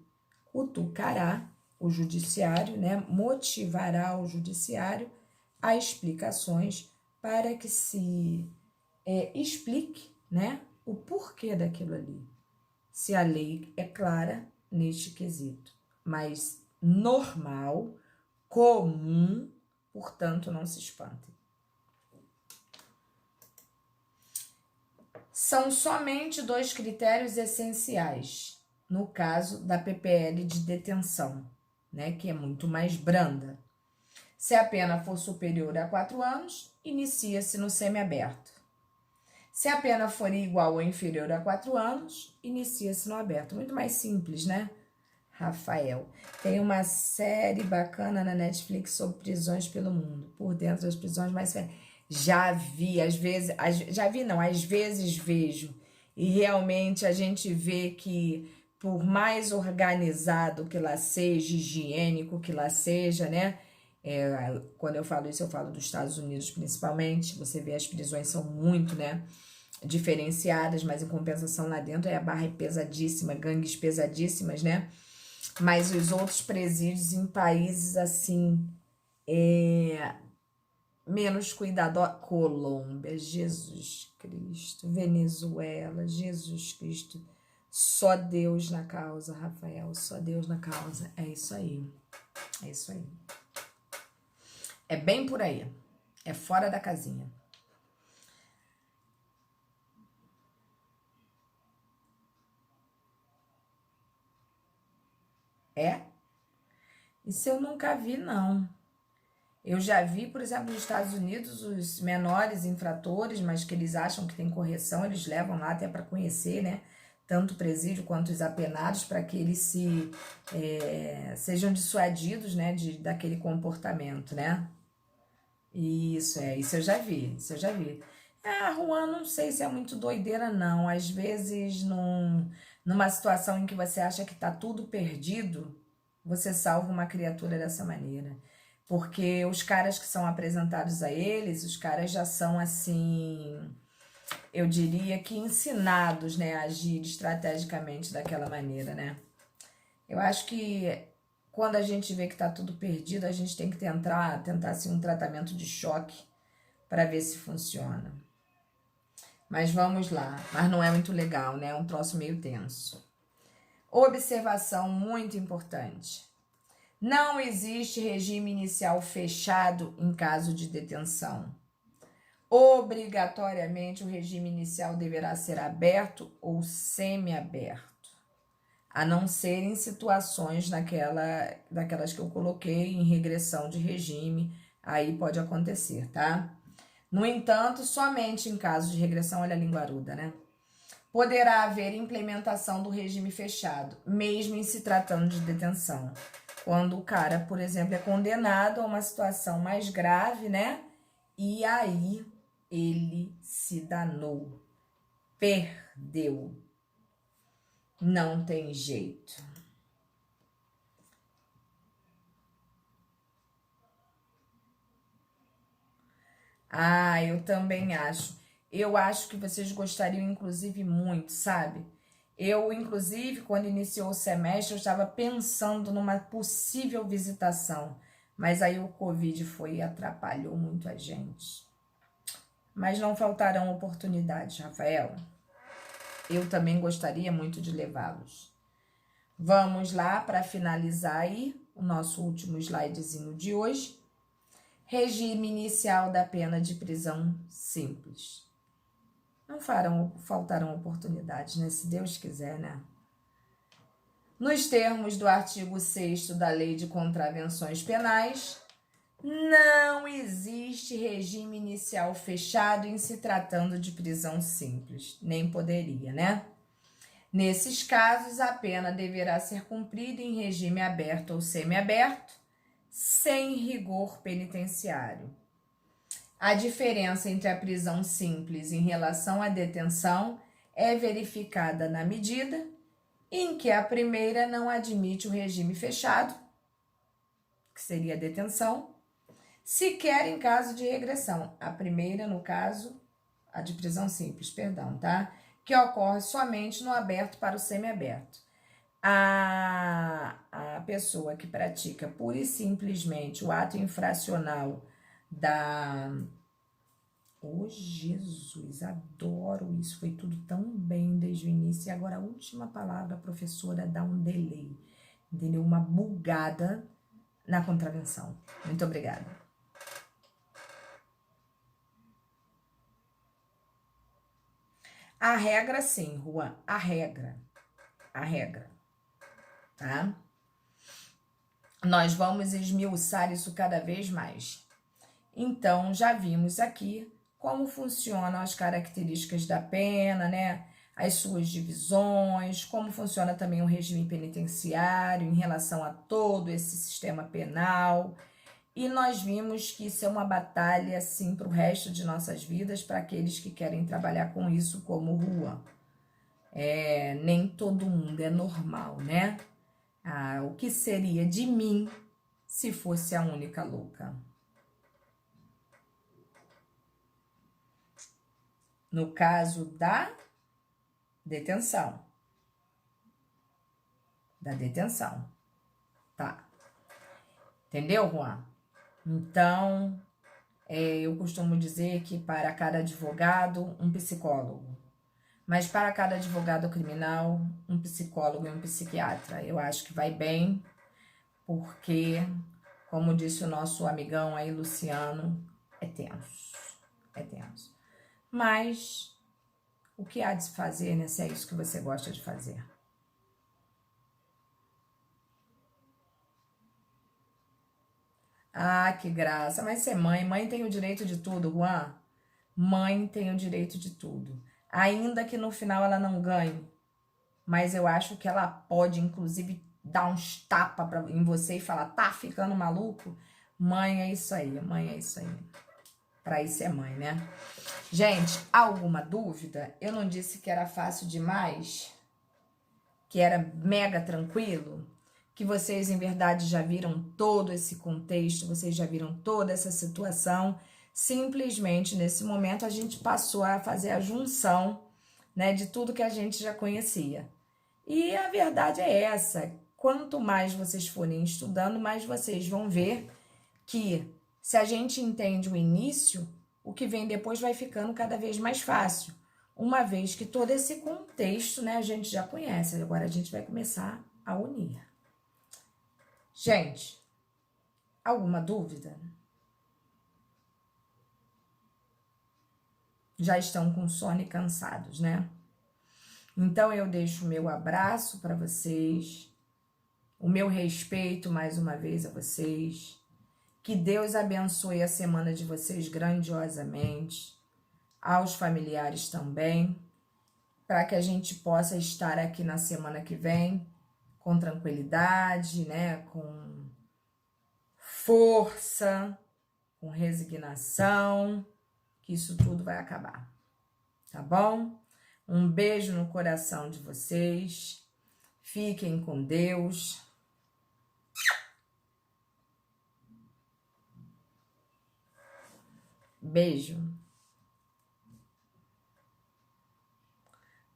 cutucará o judiciário, né? Motivará o judiciário a explicações para que se explique, né? O porquê daquilo ali. Se a lei é clara neste quesito, mas normal, comum, portanto, não se espantem. São somente 2 critérios essenciais no caso da PPL de detenção, né, que é muito mais branda. Se a pena for superior a 4 anos, inicia-se no semiaberto. Se a pena for igual ou inferior a 4 anos, inicia-se no aberto. Muito mais simples, né, Rafael? Tem uma série bacana na Netflix sobre prisões pelo mundo, por dentro das prisões mais velhas. Já vi, às vezes vejo. E realmente a gente vê que, por mais organizado que lá seja, higiênico que lá seja, né? Quando eu falo isso, eu falo dos Estados Unidos principalmente. Você vê as prisões são muito, né, diferenciadas, mas em compensação lá dentro a barra é pesadíssima, gangues pesadíssimas, né? Mas os outros presídios em países assim, menos cuidado. Colômbia, Jesus Cristo. Venezuela, Jesus Cristo. Só Deus na causa, Rafael. Só Deus na causa. É isso aí. É isso aí. É bem por aí. É fora da casinha. Isso eu nunca vi, não. Eu já vi, por exemplo, nos Estados Unidos, os menores infratores, mas que eles acham que tem correção, eles levam lá até para conhecer, né? Tanto o presídio quanto os apenados, para que eles sejam dissuadidos, né, daquele comportamento, né? Isso eu já vi, isso eu já vi. Juan, não sei se é muito doideira, não. Às vezes, numa situação em que você acha que tá tudo perdido, você salva uma criatura dessa maneira. Porque os caras que são apresentados a eles, os caras já são assim, eu diria que ensinados, né, a agir estrategicamente daquela maneira, né? Eu acho que quando a gente vê que tá tudo perdido, a gente tem que tentar assim, um tratamento de choque para ver se funciona. Mas vamos lá. Mas não é muito legal, né? É um troço meio tenso. Observação muito importante. Não existe regime inicial fechado em caso de detenção. Obrigatoriamente, o regime inicial deverá ser aberto ou semiaberto, a não ser em situações daquelas que eu coloquei em regressão de regime, aí pode acontecer, tá? No entanto, somente em caso de regressão, olha a linguaruda, né? Poderá haver implementação do regime fechado, mesmo em se tratando de detenção. Quando o cara, por exemplo, é condenado a uma situação mais grave, né? E aí ele se danou, perdeu. Não tem jeito. Eu também acho. Eu acho que vocês gostariam, inclusive, muito, sabe? Eu, inclusive, quando iniciou o semestre, eu estava pensando numa possível visitação. Mas aí o Covid foi e atrapalhou muito a gente. Mas não faltarão oportunidades, Rafael. Eu também gostaria muito de levá-los. Vamos lá para finalizar aí o nosso último slidezinho de hoje. Regime inicial da pena de prisão simples. Não faltarão oportunidades, né? Se Deus quiser, né? Nos termos do artigo 6º da Lei de Contravenções Penais, não existe regime inicial fechado em se tratando de prisão simples. Nem poderia, né? Nesses casos, a pena deverá ser cumprida em regime aberto ou semiaberto, sem rigor penitenciário. A diferença entre a prisão simples em relação à detenção é verificada na medida em que a primeira não admite o regime fechado, que seria a detenção, sequer em caso de regressão. A primeira, no caso, a de prisão simples, perdão, tá? Que ocorre somente no aberto para o semiaberto. A pessoa que pratica pura e simplesmente o ato infracional da... Oh, Jesus, adoro isso, foi tudo tão bem desde o início. E agora a última palavra, a professora, dá um delay, entendeu? Uma bugada na contravenção. Muito obrigada. A regra, sim, Juan, a regra, tá? Nós vamos esmiuçar isso cada vez mais. Então, já vimos aqui como funcionam as características da pena, né? As suas divisões, como funciona também o regime penitenciário em relação a todo esse sistema penal. E nós vimos que isso é uma batalha, assim, para o resto de nossas vidas, para aqueles que querem trabalhar com isso, como o Juan. Nem todo mundo é normal, né? O que seria de mim se fosse a única louca? No caso da detenção. Tá. Entendeu, Juan? Então, eu costumo dizer que para cada advogado, um psicólogo. Mas para cada advogado criminal, um psicólogo e um psiquiatra. Eu acho que vai bem, porque, como disse o nosso amigão aí, Luciano, é tenso. Mas o que há de se fazer, né, se é isso que você gosta de fazer? Ah, que graça. Mas ser mãe, mãe tem o direito de tudo, Juan. Mãe tem o direito de tudo. Ainda que no final ela não ganhe, mas eu acho que ela pode, inclusive, dar uns tapas em você e falar, tá ficando maluco? Mãe é isso aí, mãe é isso aí. Pra isso é mãe, né? Gente, alguma dúvida? Eu não disse que era fácil demais? Que era mega tranquilo? Que vocês, em verdade, já viram todo esse contexto, vocês já viram toda essa situação. Simplesmente, nesse momento, a gente passou a fazer a junção, né, de tudo que a gente já conhecia. E a verdade é essa: quanto mais vocês forem estudando, mais vocês vão ver que, se a gente entende o início, o que vem depois vai ficando cada vez mais fácil. Uma vez que todo esse contexto, né, a gente já conhece, agora a gente vai começar a unir. Gente, alguma dúvida? Já estão com sono e cansados, né? Então eu deixo o meu abraço para vocês, o meu respeito mais uma vez a vocês. Que Deus abençoe a semana de vocês grandiosamente, aos familiares também, para que a gente possa estar aqui na semana que vem com tranquilidade, né, com força, com resignação, que isso tudo vai acabar, tá bom? Um beijo no coração de vocês, fiquem com Deus. Beijo.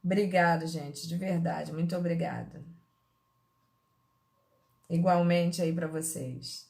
Obrigada, gente, de verdade, muito obrigada. Igualmente aí para vocês.